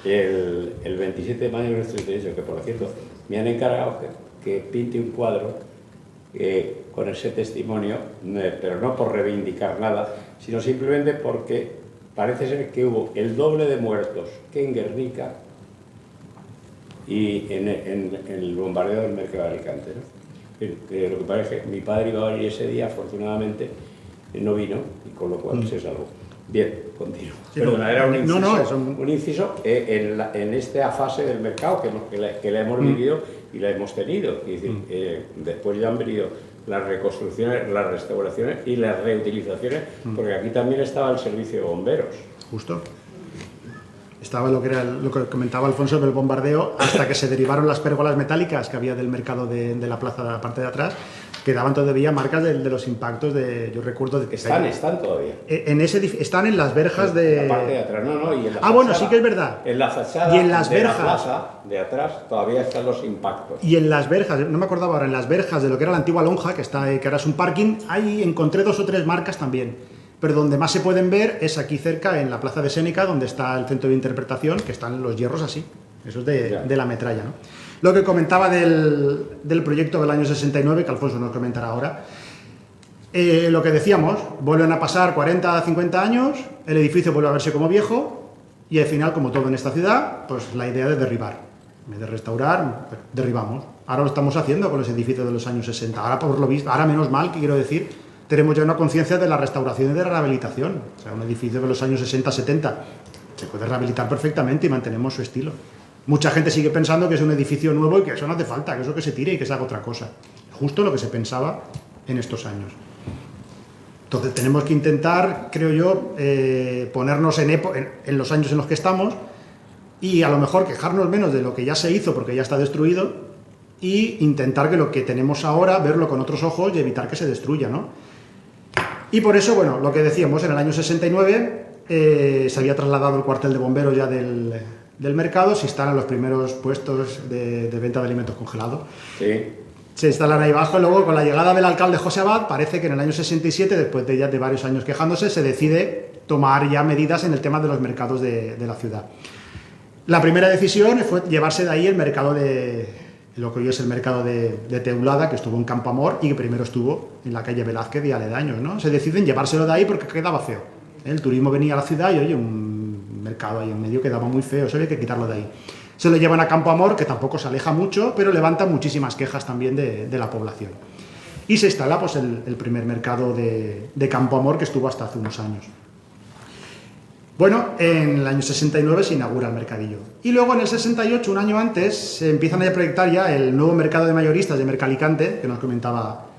El 27 de mayo de 1938, que por cierto me han encargado que pinte un cuadro con ese testimonio, pero no por reivindicar nada, sino simplemente porque parece ser que hubo el doble de muertos que en Guernica y en el bombardeo del mercado de Alicante, ¿no? Lo que parece que mi padre iba a venir ese día, afortunadamente no vino, y con lo cual se salvó. Bien, continúo. Sí, perdona, era un inciso, un inciso en esta fase del mercado que la hemos vivido y la hemos tenido. Es decir, después ya han venido las reconstrucciones, las restauraciones y las reutilizaciones, porque aquí también estaba el servicio de bomberos. Justo. Estaba lo que comentaba Alfonso del bombardeo, hasta que se derivaron las pérgolas metálicas que había del mercado de la plaza de la parte de atrás, quedaban todavía marcas de los impactos yo recuerdo de que están todavía. Están en las verjas de... La parte de atrás, no, y en la fachada, fachada, bueno, sí que es verdad. En la fachada y en las de verjas, la plaza de atrás todavía están los impactos. Y en las verjas, no me acordaba ahora, en las verjas de lo que era la antigua lonja, que ahora es un parking, ahí encontré 2 o 3 marcas también. Pero donde más se pueden ver es aquí cerca, en la plaza de Séneca, donde está el centro de interpretación, que están los hierros así. Eso es de la metralla, ¿no? Lo que comentaba del proyecto del año 69, que Alfonso nos comentará ahora, lo que decíamos, vuelven a pasar 40 a 50 años, el edificio vuelve a verse como viejo, y al final, como todo en esta ciudad, pues la idea de derribar. En vez de restaurar, pues, derribamos. Ahora lo estamos haciendo con los edificios de los años 60. Ahora, por lo visto, ahora menos mal, que quiero decir, tenemos ya una conciencia de la restauración y de la rehabilitación. O sea, un edificio de los años 60-70 se puede rehabilitar perfectamente y mantenemos su estilo. Mucha gente sigue pensando que es un edificio nuevo y que eso no hace falta, que eso que se tire y que se haga otra cosa. Justo lo que se pensaba en estos años. Entonces tenemos que intentar, creo yo, ponernos en los años en los que estamos y a lo mejor quejarnos menos de lo que ya se hizo porque ya está destruido y intentar que lo que tenemos ahora, verlo con otros ojos y evitar que se destruya, ¿no? Y por eso, bueno, lo que decíamos, en el año 69 se había trasladado el cuartel de bomberos ya del mercado, se instalan los primeros puestos de venta de alimentos congelados. Sí. Se instalan ahí abajo y luego con la llegada del alcalde José Abad, parece que en el año 67, después de ya de varios años quejándose, se decide tomar ya medidas en el tema de los mercados de la ciudad. La primera decisión fue llevarse de ahí el mercado lo que hoy es el mercado de Teulada, que estuvo en Campo Amor y que primero estuvo en la calle Velázquez y aledaños, ¿no? Se deciden llevárselo de ahí porque quedaba feo. El turismo venía a la ciudad y, oye, un mercado ahí en medio quedaba muy feo, eso había que quitarlo de ahí. Se lo llevan a Campo Amor, que tampoco se aleja mucho, pero levanta muchísimas quejas también de la población. Y se instala pues, el primer mercado de Campo Amor, que estuvo hasta hace unos años. Bueno, en el año 69 se inaugura el mercadillo. Y luego en el 68, un año antes, se empiezan a proyectar ya el nuevo mercado de mayoristas de Mercalicante, que nos comentaba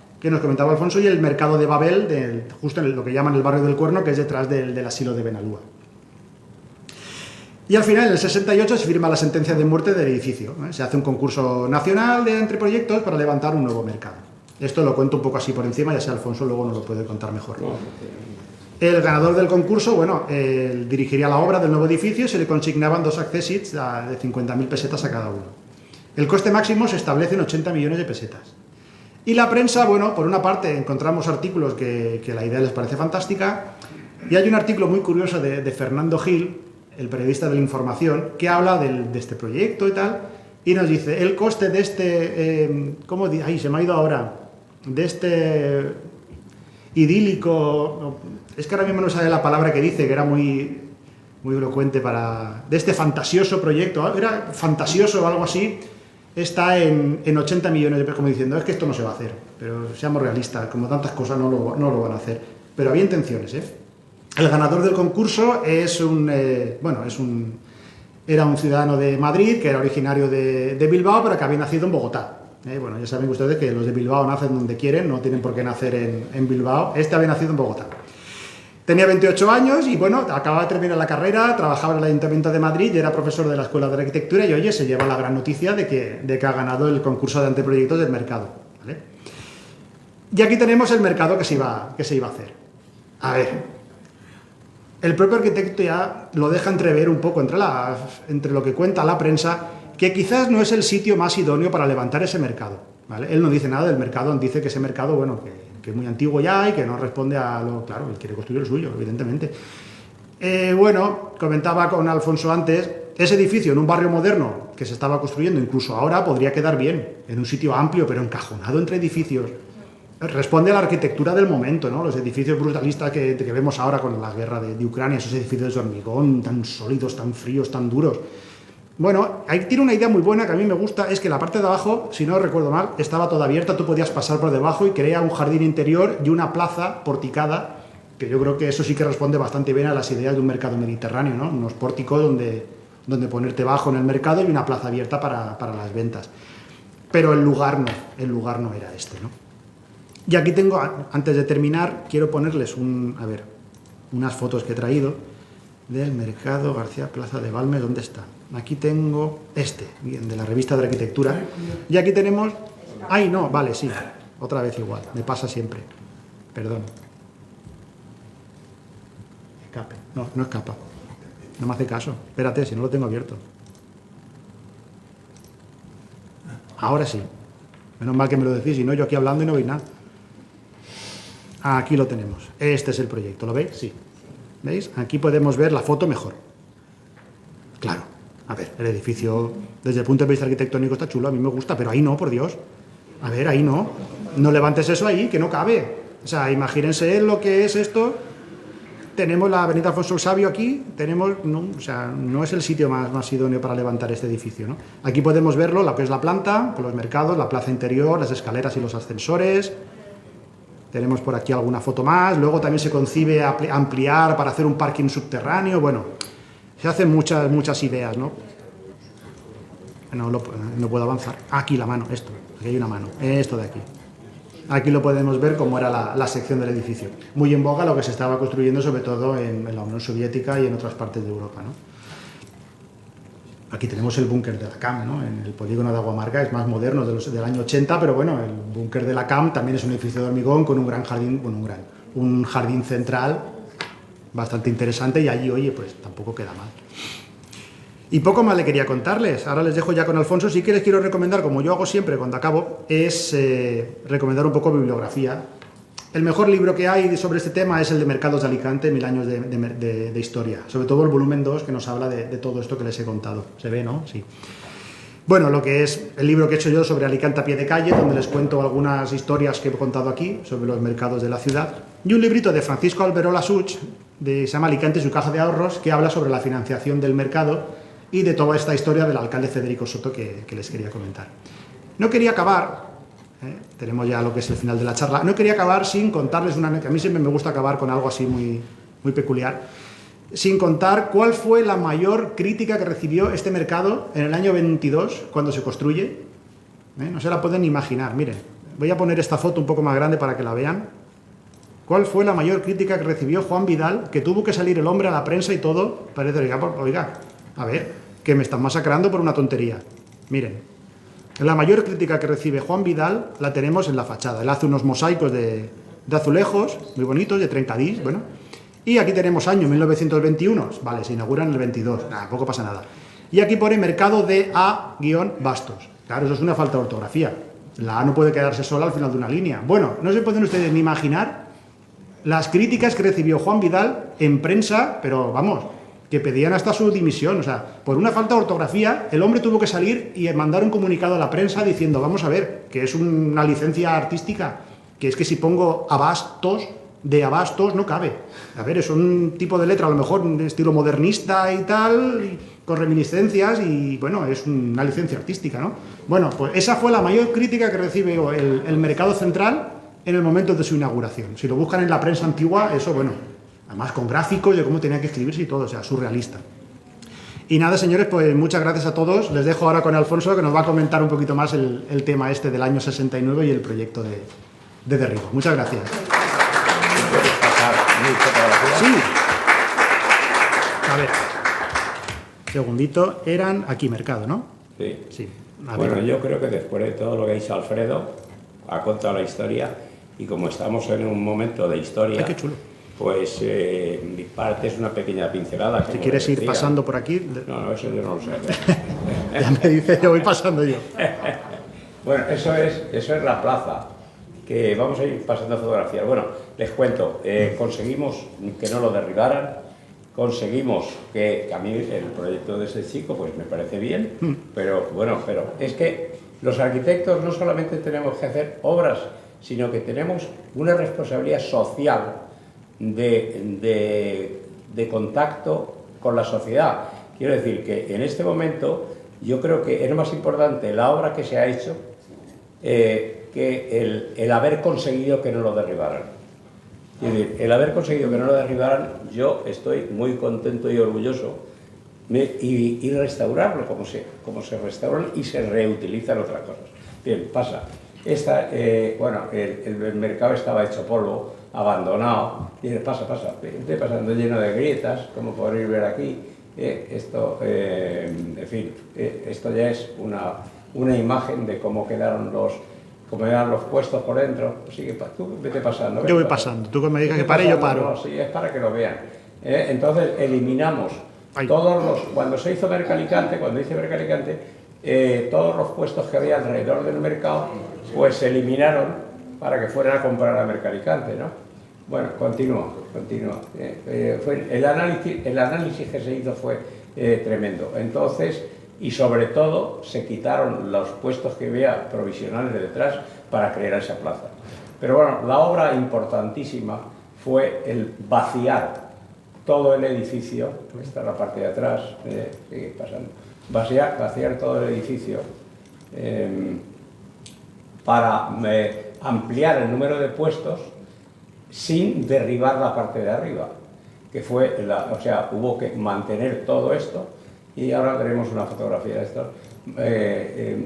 Alfonso, y el mercado de Babel, justo en lo que llaman el barrio del Cuerno, que es detrás del asilo de Benalúa. Y al final, en el 68, se firma la sentencia de muerte del edificio. Se hace un concurso nacional entre proyectos para levantar un nuevo mercado. Esto lo cuento un poco así por encima, ya sea Alfonso luego nos lo puede contar mejor. El ganador del concurso, bueno, dirigiría la obra del nuevo edificio y se le consignaban 2 accessits de 50.000 pesetas a cada uno. El coste máximo se establece en 80 millones de pesetas. Y la prensa, bueno, por una parte encontramos artículos que la idea les parece fantástica, y hay un artículo muy curioso de Fernando Gil, el periodista de La Información, que habla de este proyecto y tal, y nos dice, el coste de este, se me ha ido ahora, de este idílico, es que ahora mismo no sale la palabra que dice, que era muy elocuente de este fantasioso proyecto, era fantasioso o algo así, está en 80 millones de pesos, como diciendo, es que esto no se va a hacer, pero seamos realistas, como tantas cosas no lo van a hacer, pero había intenciones, ¿eh? El ganador del concurso era un ciudadano de Madrid, que era originario de Bilbao, pero que había nacido en Bogotá. Bueno, ya saben ustedes que los de Bilbao nacen donde quieren, no tienen por qué nacer en Bilbao. Este había nacido en Bogotá. Tenía 28 años y, bueno, acababa de terminar la carrera, trabajaba en el Ayuntamiento de Madrid y era profesor de la Escuela de Arquitectura y, oye, se lleva la gran noticia de que ha ganado el concurso de anteproyectos del mercado, ¿vale? Y aquí tenemos el mercado que se iba a hacer. A ver, el propio arquitecto ya lo deja entrever un poco entre lo que cuenta la prensa, que quizás no es el sitio más idóneo para levantar ese mercado, ¿vale? Él no dice nada del mercado, dice que ese mercado, bueno, que es muy antiguo ya y que no responde a lo... Claro, él quiere construir el suyo, evidentemente. Bueno, comentaba con Alfonso antes, ese edificio en un barrio moderno que se estaba construyendo, incluso ahora, podría quedar bien, en un sitio amplio, pero encajonado entre edificios. Responde a la arquitectura del momento, ¿no? Los edificios brutalistas que vemos ahora con la guerra de Ucrania, esos edificios de hormigón tan sólidos, tan fríos, tan duros. Bueno, ahí tiene una idea muy buena que a mí me gusta, es que la parte de abajo, si no recuerdo mal, estaba toda abierta, tú podías pasar por debajo y crea un jardín interior y una plaza porticada, que yo creo que eso sí que responde bastante bien a las ideas de un mercado mediterráneo, ¿no? Unos pórticos donde ponerte bajo en el mercado y una plaza abierta para las ventas. Pero el lugar no era este, ¿no? Y aquí tengo, antes de terminar, quiero ponerles unas fotos que he traído del mercado García Plaza de Balmes. ¿Dónde está? Aquí tengo de la revista de arquitectura. Y aquí tenemos... ¡Ay, no! Vale, sí. Otra vez igual. Me pasa siempre. Perdón. Escape. No escapa. No me hace caso. Espérate, si no lo tengo abierto. Ahora sí. Menos mal que me lo decís, si no, yo aquí hablando y no veis nada. Aquí lo tenemos. Este es el proyecto, ¿lo veis? Sí. ¿Veis? Aquí podemos ver la foto mejor. Claro. A ver, el edificio, desde el punto de vista arquitectónico está chulo, a mí me gusta, pero ahí no, por Dios. A ver, ahí no. No levantes eso ahí, que no cabe. O sea, imagínense lo que es esto. Tenemos la avenida Alfonso el Sabio aquí, no es el sitio más idóneo para levantar este edificio, ¿no? Aquí podemos verlo, lo que es la planta, con los mercados, la plaza interior, las escaleras y los ascensores. Tenemos por aquí alguna foto más. Luego también se concibe ampliar para hacer un parking subterráneo. Bueno, se hacen muchas ideas, ¿no? No puedo avanzar. Aquí la mano, esto. Aquí hay una mano. Esto de aquí. Aquí lo podemos ver cómo era la sección del edificio. Muy en boga lo que se estaba construyendo, sobre todo en la Unión Soviética y en otras partes de Europa, ¿no? Aquí tenemos el búnker de la CAM, ¿no? En el polígono de Aguamarga, es más moderno, del año 80, pero bueno, el búnker de la CAM también es un edificio de hormigón con un gran jardín, un jardín central bastante interesante y allí, oye, pues tampoco queda mal. Y poco más le quería contarles. Ahora les dejo ya con Alfonso. Sí que les quiero recomendar, como yo hago siempre cuando acabo, es recomendar un poco bibliografía. El mejor libro que hay sobre este tema es el de Mercados de Alicante, 1000 años de historia. Sobre todo el volumen 2, que nos habla de todo esto que les he contado. ¿Se ve, no? Sí. Bueno, lo que es el libro que he hecho yo sobre Alicante a pie de calle, donde les cuento algunas historias que he contado aquí sobre los mercados de la ciudad. Y un librito de Francisco Alberola Such, se llama Alicante y su caja de ahorros, que habla sobre la financiación del mercado y de toda esta historia del alcalde Federico Soto que les quería comentar. No quería acabar, tenemos ya lo que es el final de la charla, no quería acabar sin contarles una anécdota. A mí siempre me gusta acabar con algo así muy peculiar, sin contar cuál fue la mayor crítica que recibió este mercado en el año 22, cuando se construye. No se la pueden ni imaginar. Miren, voy a poner esta foto un poco más grande para que la vean. ¿Cuál fue la mayor crítica que recibió Juan Vidal, que tuvo que salir el hombre a la prensa y todo? Parece, oiga, a ver, que me están masacrando por una tontería. Miren, la mayor crítica que recibe Juan Vidal la tenemos en la fachada. Él hace unos mosaicos de azulejos muy bonitos, de trencadís, bueno. Y aquí tenemos año 1921, vale, se inaugura en el 22, poco pasa nada. Y aquí pone Mercado de A-Bastos. Claro, eso es una falta de ortografía. La A no puede quedarse sola al final de una línea. Bueno, no se pueden ustedes ni imaginar las críticas que recibió Juan Vidal en prensa, pero vamos, que pedían hasta su dimisión. O sea, por una falta de ortografía, el hombre tuvo que salir y mandar un comunicado a la prensa diciendo, vamos a ver, que es una licencia artística, que es que si pongo Abastos, de Abastos no cabe. A ver, es un tipo de letra a lo mejor de estilo modernista y tal, y con reminiscencias, y bueno, es una licencia artística, ¿no? Bueno, pues esa fue la mayor crítica que recibe el Mercado Central en el momento de su inauguración. Si lo buscan en la prensa antigua, eso, bueno, además con gráficos de cómo tenía que escribirse y todo, o sea, surrealista. Y nada, señores, pues muchas gracias a todos. Les dejo ahora con Alfonso, que nos va a comentar un poquito más el tema este del año 69 y el proyecto de derribo. Muchas gracias. ¿Puedes pasar mi fotografía? Sí. A ver. Segundito. Eran aquí, Mercado, ¿no? Sí. Sí. A Bueno, ver. yo creo que después de todo lo que ha dicho Alfredo, ha contado la historia, y como estamos en un momento de historia, Ay, qué chulo. pues mi parte es una pequeña pincelada. Si como quieres ir decía. pasando por aquí, No, eso yo no lo sé. ya me dice, yo voy pasando yo. Bueno, eso es la plaza, que vamos a ir pasando fotografías. Bueno, les cuento, conseguimos que no lo derribaran, conseguimos que a mí el proyecto de ese chico pues me parece bien, pero bueno, pero es que los arquitectos no solamente tenemos que hacer obras, sino que tenemos una responsabilidad social de contacto con la sociedad. Quiero decir que en este momento yo creo que es más importante la obra que se ha hecho que el haber conseguido que no lo derribaran. Es decir, el haber conseguido que no lo derribaran, yo estoy muy contento y orgulloso, y restaurarlo como se restauran y se reutilizan otras cosas. Bien, pasa. Bueno, el mercado estaba hecho polvo, abandonado, y pasa, estoy pasando lleno de grietas, como podréis ver aquí. Esto, en fin, esto ya es una imagen de cómo quedaron como eran los puestos por dentro. Sigue, tú vete pasando. Yo voy pasando. Tú que me digas que pare, yo paro. No, sí, es para que lo vean. Entonces eliminamos todos los... Cuando se hizo Mercalicante, todos los puestos que había alrededor del mercado, pues se eliminaron para que fueran a comprar a Mercalicante, ¿no? Bueno, continúa. El análisis que se hizo fue tremendo. Entonces, y sobre todo, se quitaron los puestos que había provisionales detrás para crear esa plaza. Pero bueno, la obra importantísima fue el vaciar todo el edificio. Esta es la parte de atrás, sigue pasando. Vaciar todo el edificio para ampliar el número de puestos sin derribar la parte de arriba, que fue, o sea, hubo que mantener todo esto, y ahora veremos una fotografía de esto,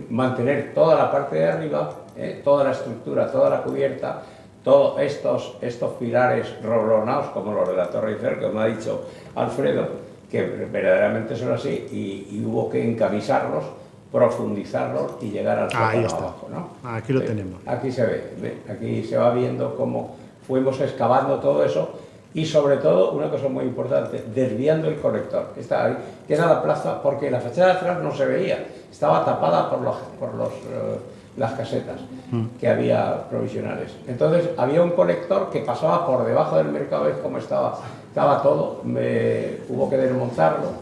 mantener toda la parte de arriba, toda la estructura, toda la cubierta, todos estos pilares roblonados, como los de la Torre Eiffel, que me ha dicho Alfredo, que verdaderamente son así, y hubo que encamisarlos, profundizarlos y llegar al sótano abajo, ¿no? Aquí lo tenemos. Aquí se ve, aquí se va viendo cómo fuimos excavando todo eso, y sobre todo, una cosa muy importante, desviando el colector. Está ahí, que era la plaza, porque la fachada de atrás no se veía, estaba tapada por las casetas que había provisionales. Entonces había un colector que pasaba por debajo del mercado, es como estaba todo, hubo que desmontarlo,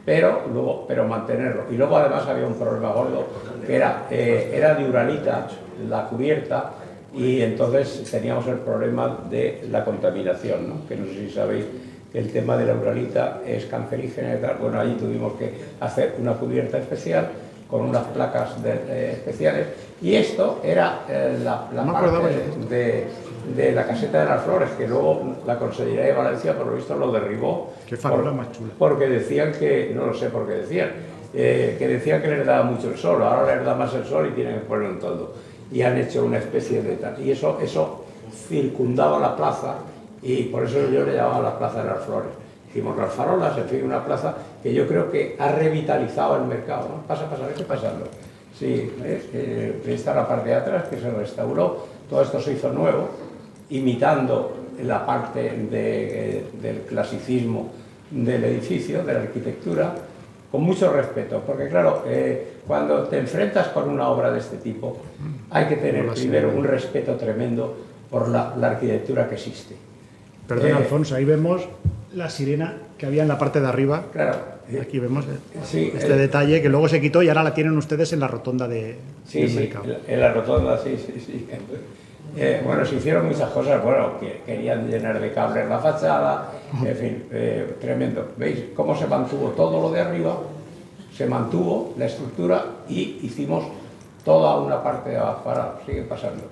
pero mantenerlo. Y luego además había un problema gordo, que era de uralita la cubierta, y entonces teníamos el problema de la contaminación, ¿no? Que no sé si sabéis que el tema de la uralita es cancerígena y tal. Bueno, allí tuvimos que hacer una cubierta especial con unas placas especiales, y esto era la parte de la caseta de las flores, que luego la Consellería de Valencia, por lo visto, lo derribó. Qué farola más chula. Porque decían que, no lo sé por qué decían, que decían que les daba mucho el sol, ahora les da más el sol y tienen que ponerlo en todo. Y han hecho una especie de tal. Y eso circundaba la plaza, y por eso yo le llamaba la Plaza de las Flores. Hicimos las farolas, en fin, una plaza que yo creo que ha revitalizado el mercado, ¿no? Pasa, vete pasando. Sí, esta es la parte de atrás que se restauró, todo esto se hizo nuevo, imitando la parte del clasicismo del edificio, de la arquitectura, con mucho respeto, porque claro, cuando te enfrentas con una obra de este tipo, hay que tener primero un respeto tremendo por la arquitectura que existe. Perdón, Alfonso, ahí vemos la sirena que había en la parte de arriba. Claro. Aquí vemos este detalle que luego se quitó y ahora la tienen ustedes en la rotonda del mercado. En la rotonda, sí. Bueno, se hicieron muchas cosas, bueno, que querían llenar de cables la fachada, en fin, tremendo. ¿Veis cómo se mantuvo todo lo de arriba? Se mantuvo la estructura y hicimos toda una parte de abajo. Ahora sigue pasando.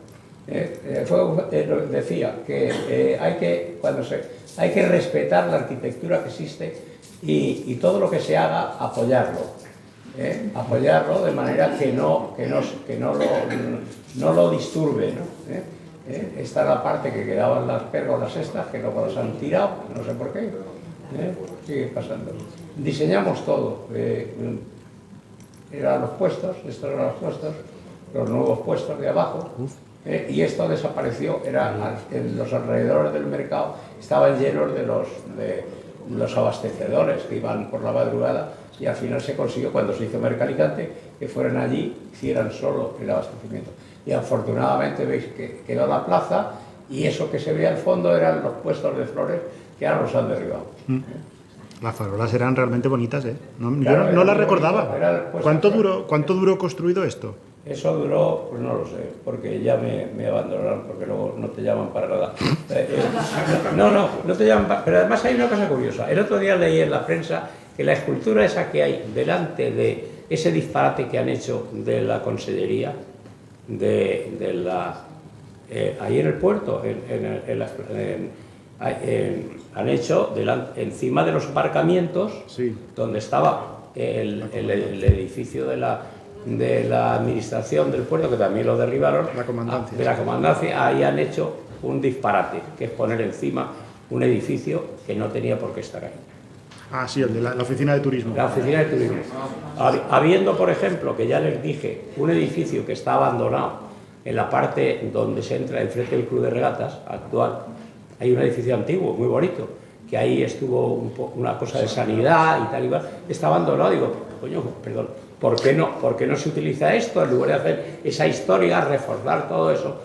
Decía que hay que respetar la arquitectura que existe y todo lo que se haga, apoyarlo. Apoyarlo de manera que no lo disturbe, ¿no? Esta es la parte que quedaban las pérgolas estas, que luego las han tirado, no sé por qué. Sigue pasando. Diseñamos todo. Eran los puestos, estos eran los puestos, los nuevos puestos de abajo. Y esto desapareció. En los alrededores del mercado estaban llenos de los abastecedores que iban por la madrugada, y al final se consiguió, cuando se hizo Mercalicante, que fueran allí, hicieran solo el abastecimiento. Y afortunadamente veis que quedó la plaza, y eso que se ve al fondo eran los puestos de flores que ahora los han derribado. Las farolas eran realmente bonitas, ¿eh? Claro, yo no las recordaba. ¿Cuánto puesto duró construido esto? Eso duró, pues no lo sé, porque ya me abandonaron, porque luego no te llaman para nada. No te llaman pero además hay una cosa curiosa. El otro día leí en la prensa que la escultura esa que hay delante de ese disparate que han hecho de la Consellería, ahí en el puerto, han hecho encima de los aparcamientos, sí, donde estaba el edificio de la administración del puerto, que también lo derribaron, de la comandancia, ahí han hecho un disparate, que es poner encima un edificio que no tenía por qué estar ahí. Ah, sí, el de la oficina de turismo. La oficina de turismo. Habiendo, por ejemplo, que ya les dije, un edificio que está abandonado en la parte donde se entra enfrente del Club de Regatas actual, hay un edificio antiguo, muy bonito, que ahí estuvo una cosa de sanidad y tal y cual, está abandonado. Digo, coño, perdón, ¿por qué no se utiliza esto en lugar de hacer esa historia, reforzar todo eso?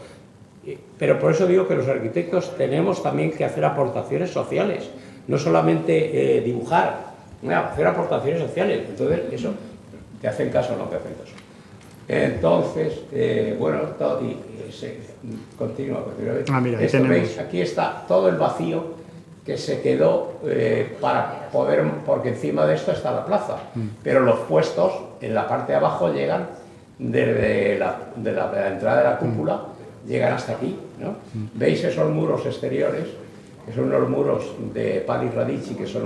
Pero por eso digo que los arquitectos tenemos también que hacer aportaciones sociales, no solamente dibujar, hacer aportaciones sociales. Entonces, eso, ¿te hacen caso o no te hacen caso? Entonces, bueno, continúa. Mira, ahí Esto, tenemos. ¿veis? Aquí está todo el vacío que se quedó para poder, porque encima de esto está la plaza, pero los puestos en la parte de abajo llegan desde la entrada de la cúpula, llegan hasta aquí, ¿no? ¿Veis esos muros exteriores? Que son unos muros de Pali Radici, que son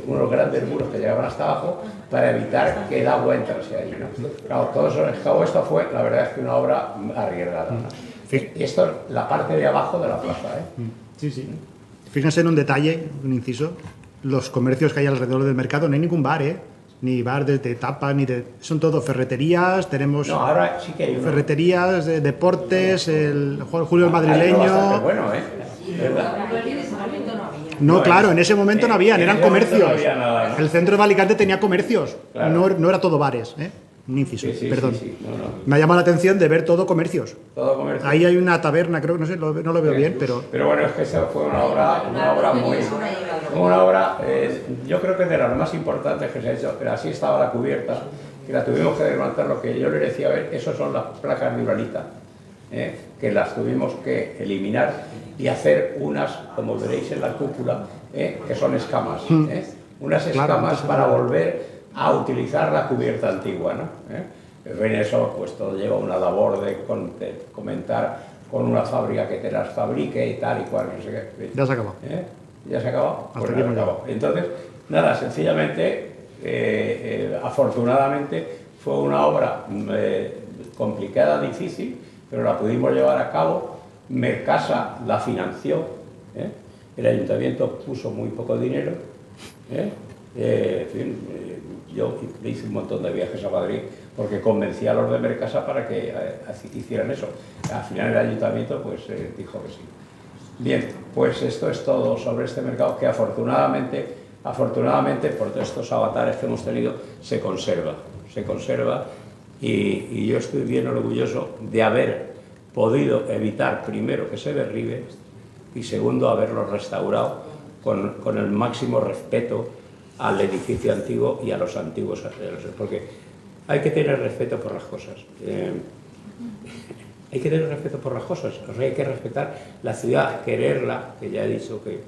unos grandes muros que llegaban hasta abajo para evitar que el agua entrase ahí, ¿no? Claro, todo eso, esto fue, la verdad es que una obra arriesgada, ¿no? Y esto es la parte de abajo de la plaza, ¿eh? Sí, sí. Fíjense en un detalle, un inciso, los comercios que hay alrededor del mercado, no hay ningún bar, ¿eh? Ni bar de tapa, son todo ferreterías, tenemos ahora sí que hay ferreterías, deportes, el Julio el Madrileño. Bueno, ¿verdad? No, claro, en ese momento no habían, eran comercios. No había nada, ¿no? El centro de Alicante tenía comercios, claro. no era todo bares, ¿eh? Un inciso, perdón. Sí. No. Me ha llamado la atención de ver todo comercios. Todo comercio. Ahí hay una taberna, creo, no sé, no lo veo bien, pero... Pero bueno, es que esa fue una obra muy... Una obra, yo creo que de las más importantes que se ha hecho, pero así estaba la cubierta, que la tuvimos que desmontar. Lo que yo le decía, a ver, esos son las placas de uralita, que las tuvimos que eliminar y hacer unas, como veréis en la cúpula, que son escamas, unas escamas para volver a utilizar la cubierta antigua, ¿no? En eso, pues todo lleva una labor de comentar con una fábrica que te las fabrique y tal y cual, no sé qué. Ya se ha acabado. ¿Ya se ha acabado? Hasta aquí hemos llegado. Entonces, nada, sencillamente, afortunadamente, fue una obra complicada, difícil, pero la pudimos llevar a cabo. Mercasa la financió, el ayuntamiento puso muy poco dinero, en fin, yo hice un montón de viajes a Madrid porque convencí a los de Mercasa para que hicieran eso. Al final el ayuntamiento pues dijo que sí. Bien, pues esto es todo sobre este mercado, que afortunadamente por todos estos avatares que hemos tenido se conserva y yo estoy bien orgulloso de haber podido evitar, primero, que se derribe y segundo, haberlo restaurado con el máximo respeto al edificio antiguo y a los antiguos acreedores, porque hay que tener respeto por las cosas. hay que tener respeto por las cosas, o sea, hay que respetar la ciudad, quererla, que ya he dicho que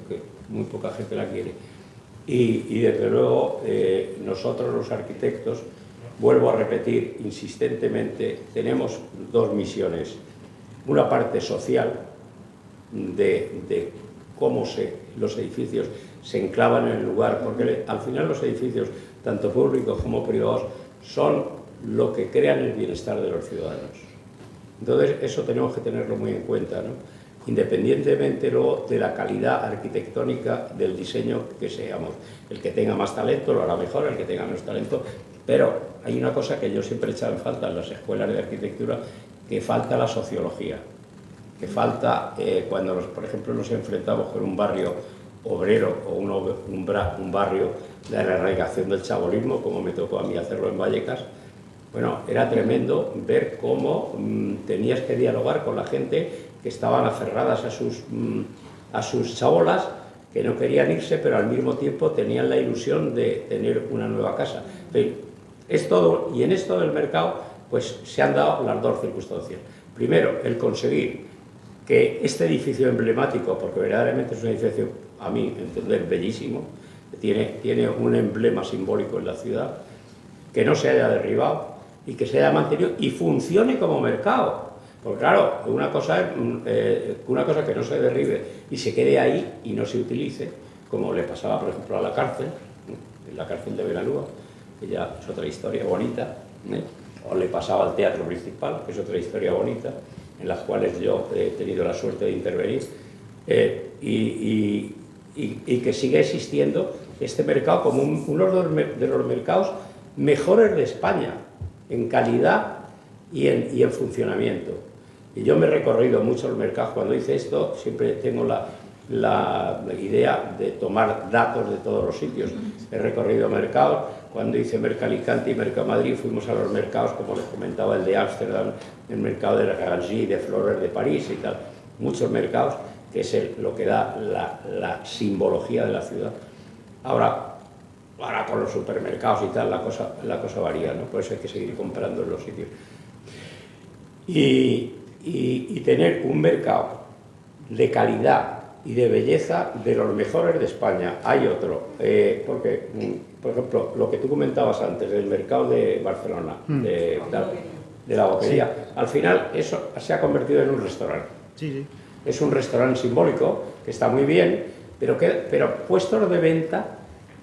muy poca gente la quiere. Y desde luego nosotros los arquitectos, vuelvo a repetir insistentemente, tenemos dos misiones. Una parte social de cómo los edificios se enclavan en el lugar, porque al final los edificios, tanto públicos como privados, son lo que crean el bienestar de los ciudadanos. Entonces eso tenemos que tenerlo muy en cuenta, ¿no? Independientemente luego de la calidad arquitectónica del diseño que seamos. El que tenga más talento lo hará mejor, el que tenga menos talento, pero hay una cosa que yo siempre he echado en falta en las escuelas de arquitectura, que falta la sociología, que falta cuando, por ejemplo, nos enfrentamos con un barrio obrero o un barrio de la arraigación del chabolismo, como me tocó a mí hacerlo en Vallecas. Bueno, era tremendo ver cómo tenías que dialogar con la gente que estaban aferradas a sus chabolas, que no querían irse, pero al mismo tiempo tenían la ilusión de tener una nueva casa. Es todo, y en esto del mercado, pues se han dado las dos circunstancias. Primero, el conseguir que este edificio emblemático, porque verdaderamente es un edificio, a mi entender, bellísimo, tiene un emblema simbólico en la ciudad, que no se haya derribado y que se haya mantenido y funcione como mercado. Porque claro, una cosa es que no se derribe y se quede ahí y no se utilice, como le pasaba, por ejemplo, a la cárcel, en la cárcel de Benalúa, que ya es otra historia bonita, o le pasaba al teatro principal, que es otra historia bonita, en las cuales yo he tenido la suerte de intervenir, y que sigue existiendo este mercado como uno de los mercados mejores de España, en calidad y en funcionamiento. Y yo me he recorrido muchos mercados. Cuando hice esto siempre tengo la idea de tomar datos de todos los sitios. He recorrido mercados. Cuando hice Mercalicante y Mercamadrid fuimos a los mercados, como les comentaba, el de Ámsterdam, el mercado de Gangy, de Flores de París y tal. Muchos mercados, que es lo que da la simbología de la ciudad. Ahora con los supermercados y tal la cosa varía, ¿no? Por eso hay que seguir comprando en los sitios. Y tener un mercado de calidad y de belleza de los mejores de España. Hay otro, porque, por ejemplo, lo que tú comentabas antes del mercado de Barcelona, de la boquería, sí. Al final eso se ha convertido en un restaurante. Sí, sí. Es un restaurante simbólico, que está muy bien, pero puestos de venta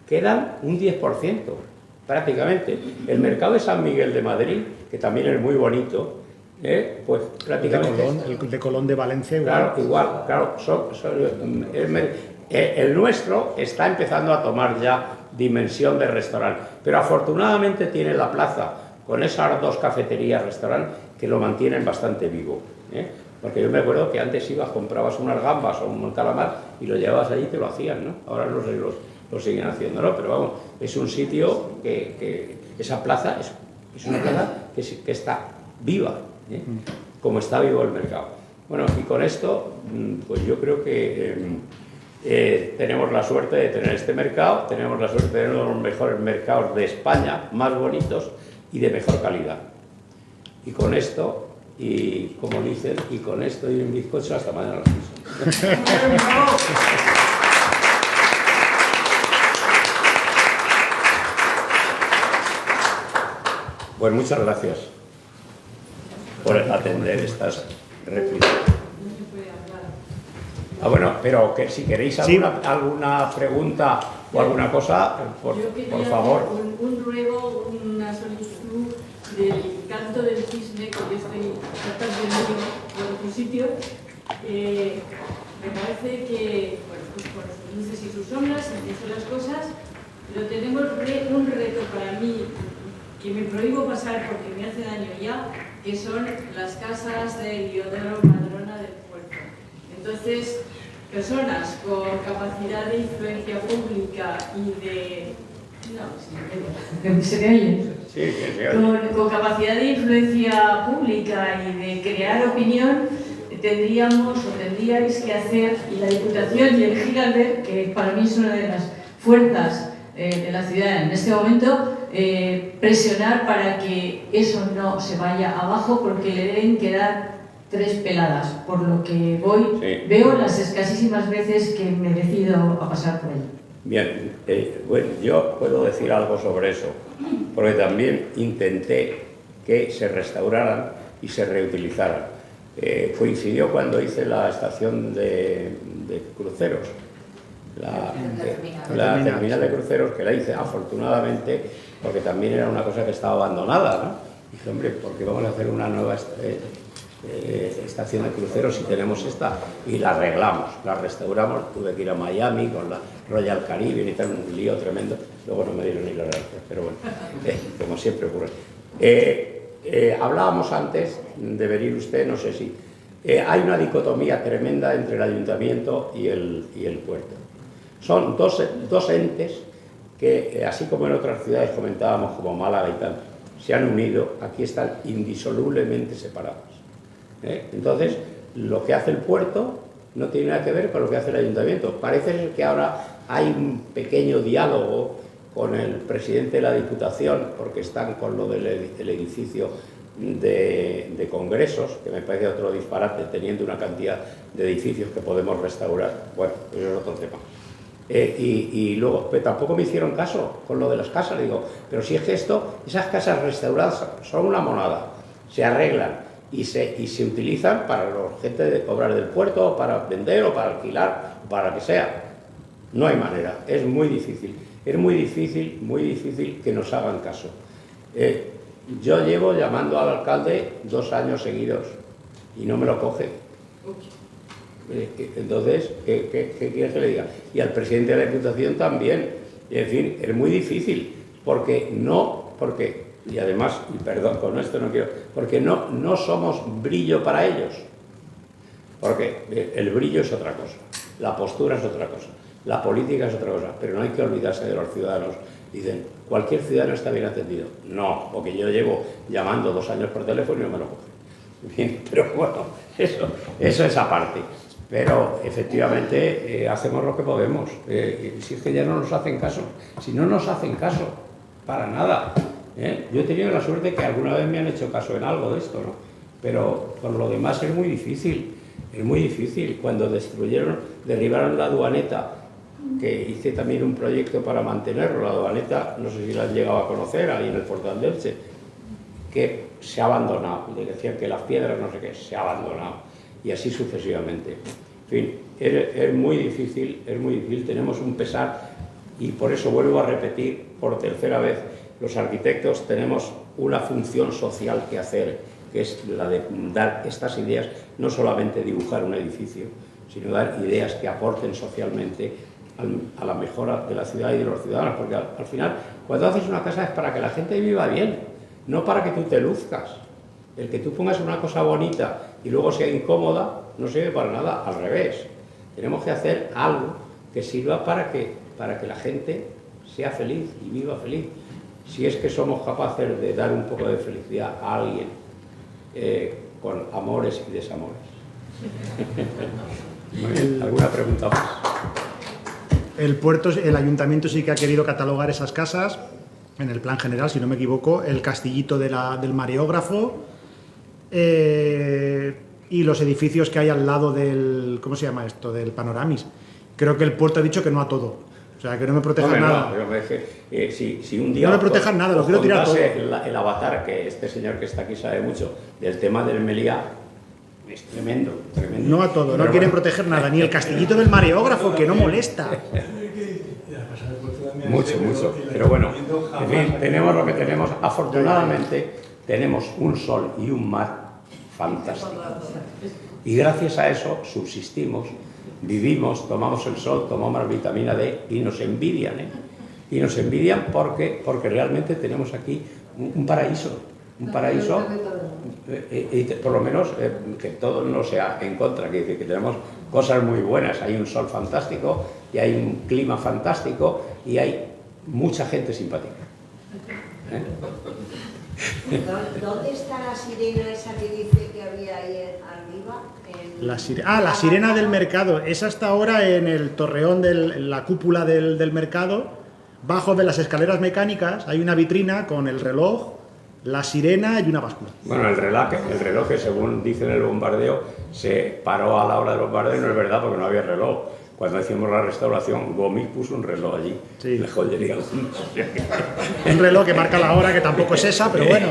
quedan un 10%, prácticamente. El mercado de San Miguel de Madrid, que también es muy bonito, pues prácticamente... El de Colón de Valencia igual. Claro, el nuestro está empezando a tomar ya dimensión de restaurante, pero afortunadamente tiene la plaza, con esas dos cafeterías, restaurante, que lo mantienen bastante vivo. Porque yo me acuerdo que antes ibas, comprabas unas gambas o un calamar y lo llevabas allí y te lo hacían, ¿no? Ahora lo siguen haciendo, ¿no? Pero vamos, es un sitio que esa plaza es una plaza que está viva, como está vivo el mercado. Bueno, y con esto, pues yo creo que tenemos la suerte de tener este mercado, tenemos la suerte de tener uno de los mejores mercados de España, más bonitos y de mejor calidad. Y con esto, y como dicen, y con esto y un bizcocho hasta mañana a las 6. Pues muchas gracias por atender estas réplicas. Bueno, pero que si queréis alguna pregunta o alguna cosa, por favor. Un ruego, una solicitud del canto del cisne, que yo estoy tratando por otro sitio. Me parece que, bueno, pues con sus luces y sus sombras, entre las cosas, pero tenemos un reto para mí que me prohíbo pasar porque me hace daño ya, que son las casas de Diodoro Madrona del Puerto. Entonces, personas con capacidad de influencia pública y de... No, ¿se me oye? Sí, que se oye. Con capacidad de influencia pública y de crear opinión, tendríais que hacer, y la Diputación y el Giralber, que para mí es una de las fuerzas de la ciudad en este momento, presionar para que eso no se vaya abajo, porque le deben quedar 3 peladas, por lo que voy, Sí. veo las escasísimas veces que me decido a pasar por allí. Bien, bueno, yo puedo decir algo sobre eso, porque también intenté que se restauraran y se reutilizaran. Coincidió cuando hice la estación de cruceros, la terminal de cruceros, que la hice afortunadamente, porque también era una cosa que estaba abandonada, ¿no? Dije, hombre, ¿por qué vamos a hacer una nueva estación de cruceros si tenemos esta? Y la arreglamos, la restauramos. Tuve que ir a Miami con la Royal Caribbean y tal, un lío tremendo. Luego no me dieron ni las gracias, pero bueno, como siempre ocurre. Hablábamos antes de venir usted, no sé si... hay una dicotomía tremenda entre el ayuntamiento y el puerto. Son dos entes que, así como en otras ciudades comentábamos, como Málaga y tal, se han unido, aquí están indisolublemente separados. Entonces, lo que hace el puerto no tiene nada que ver con lo que hace el ayuntamiento. Parece ser que ahora hay un pequeño diálogo con el presidente de la Diputación, porque están con lo del edificio de congresos, que me parece otro disparate, teniendo una cantidad de edificios que podemos restaurar. Bueno, eso es otro tema. Y luego, pero tampoco me hicieron caso con lo de las casas. Digo, pero si es que esas casas restauradas son una monada, se arreglan y se utilizan para la gente de cobrar del puerto, o para vender, o para alquilar, o para lo que sea. No hay manera, es muy difícil que nos hagan caso. Yo llevo llamando al alcalde 2 años seguidos y no me lo coge. Entonces, ¿qué quieres que le diga? Y al presidente de la Diputación también. En fin, es muy difícil, y además, y perdón, con esto no quiero, porque no somos brillo para ellos. Porque el brillo es otra cosa, la postura es otra cosa, la política es otra cosa, pero no hay que olvidarse de los ciudadanos. Dicen, cualquier ciudadano está bien atendido. No, porque yo llevo llamando 2 años por teléfono y no me lo cogen. Bien, pero bueno, eso es aparte. Pero efectivamente hacemos lo que podemos. Si es que ya no nos hacen caso, si no nos hacen caso, para nada. Yo he tenido la suerte que alguna vez me han hecho caso en algo de esto, ¿no? Pero por lo demás es muy difícil. Es muy difícil. Cuando derribaron la aduaneta, que hice también un proyecto para mantenerlo, la aduaneta, no sé si la han llegado a conocer, ahí en el Portal de Elche, que se ha abandonado. Le decían que las piedras, no sé qué, se ha abandonado. Y así sucesivamente. En fin, es muy difícil, tenemos un pesar, y por eso vuelvo a repetir por 3ª vez, los arquitectos tenemos una función social que hacer, que es la de dar estas ideas, no solamente dibujar un edificio, sino dar ideas que aporten socialmente a la mejora de la ciudad y de los ciudadanos, porque al final, cuando haces una casa es para que la gente viva bien, no para que tú te luzcas. El que tú pongas una cosa bonita y luego sea incómoda, no sirve para nada, al revés. Tenemos que hacer algo que sirva para que la gente sea feliz y viva feliz. Si es que somos capaces de dar un poco de felicidad a alguien con amores y desamores. ¿Alguna pregunta más? El ayuntamiento sí que ha querido catalogar esas casas en el plan general, si no me equivoco, el castillito del mareógrafo, y los edificios que hay al lado del, ¿cómo se llama esto?, del Panoramis. Creo que el puerto ha dicho que no a todo, o sea, que no me protejan nada. No, pero si un día no me protejan nada, lo quiero tirar todo. El avatar, que este señor que está aquí sabe mucho, del tema del Meliá, es tremendo. No a todo, no quieren proteger nada, ni el castillito del mareógrafo, que no molesta. Mucho, pero bueno, en fin, tenemos lo que tenemos. Afortunadamente tenemos un sol y un mar fantástico, y gracias a eso subsistimos, vivimos, tomamos el sol, tomamos vitamina D, y nos envidian, y nos envidian porque realmente tenemos aquí un paraíso, y por lo menos que todo no sea en contra, que tenemos cosas muy buenas, hay un sol fantástico y hay un clima fantástico y hay mucha gente simpática. ¿Dónde está la sirena esa que dice que había ahí arriba? La sirena del mercado. Esa está ahora en el torreón, en la cúpula del mercado. Bajo de las escaleras mecánicas hay una vitrina con el reloj la sirena y una báscula. Bueno, el reloj que según dicen el bombardeo se paró a la hora del bombardeo, no es verdad porque no había reloj. Cuando hicimos la restauración, Gomis puso un reloj allí, Sí. la joyería. Un reloj que marca la hora, que tampoco es esa, pero bueno.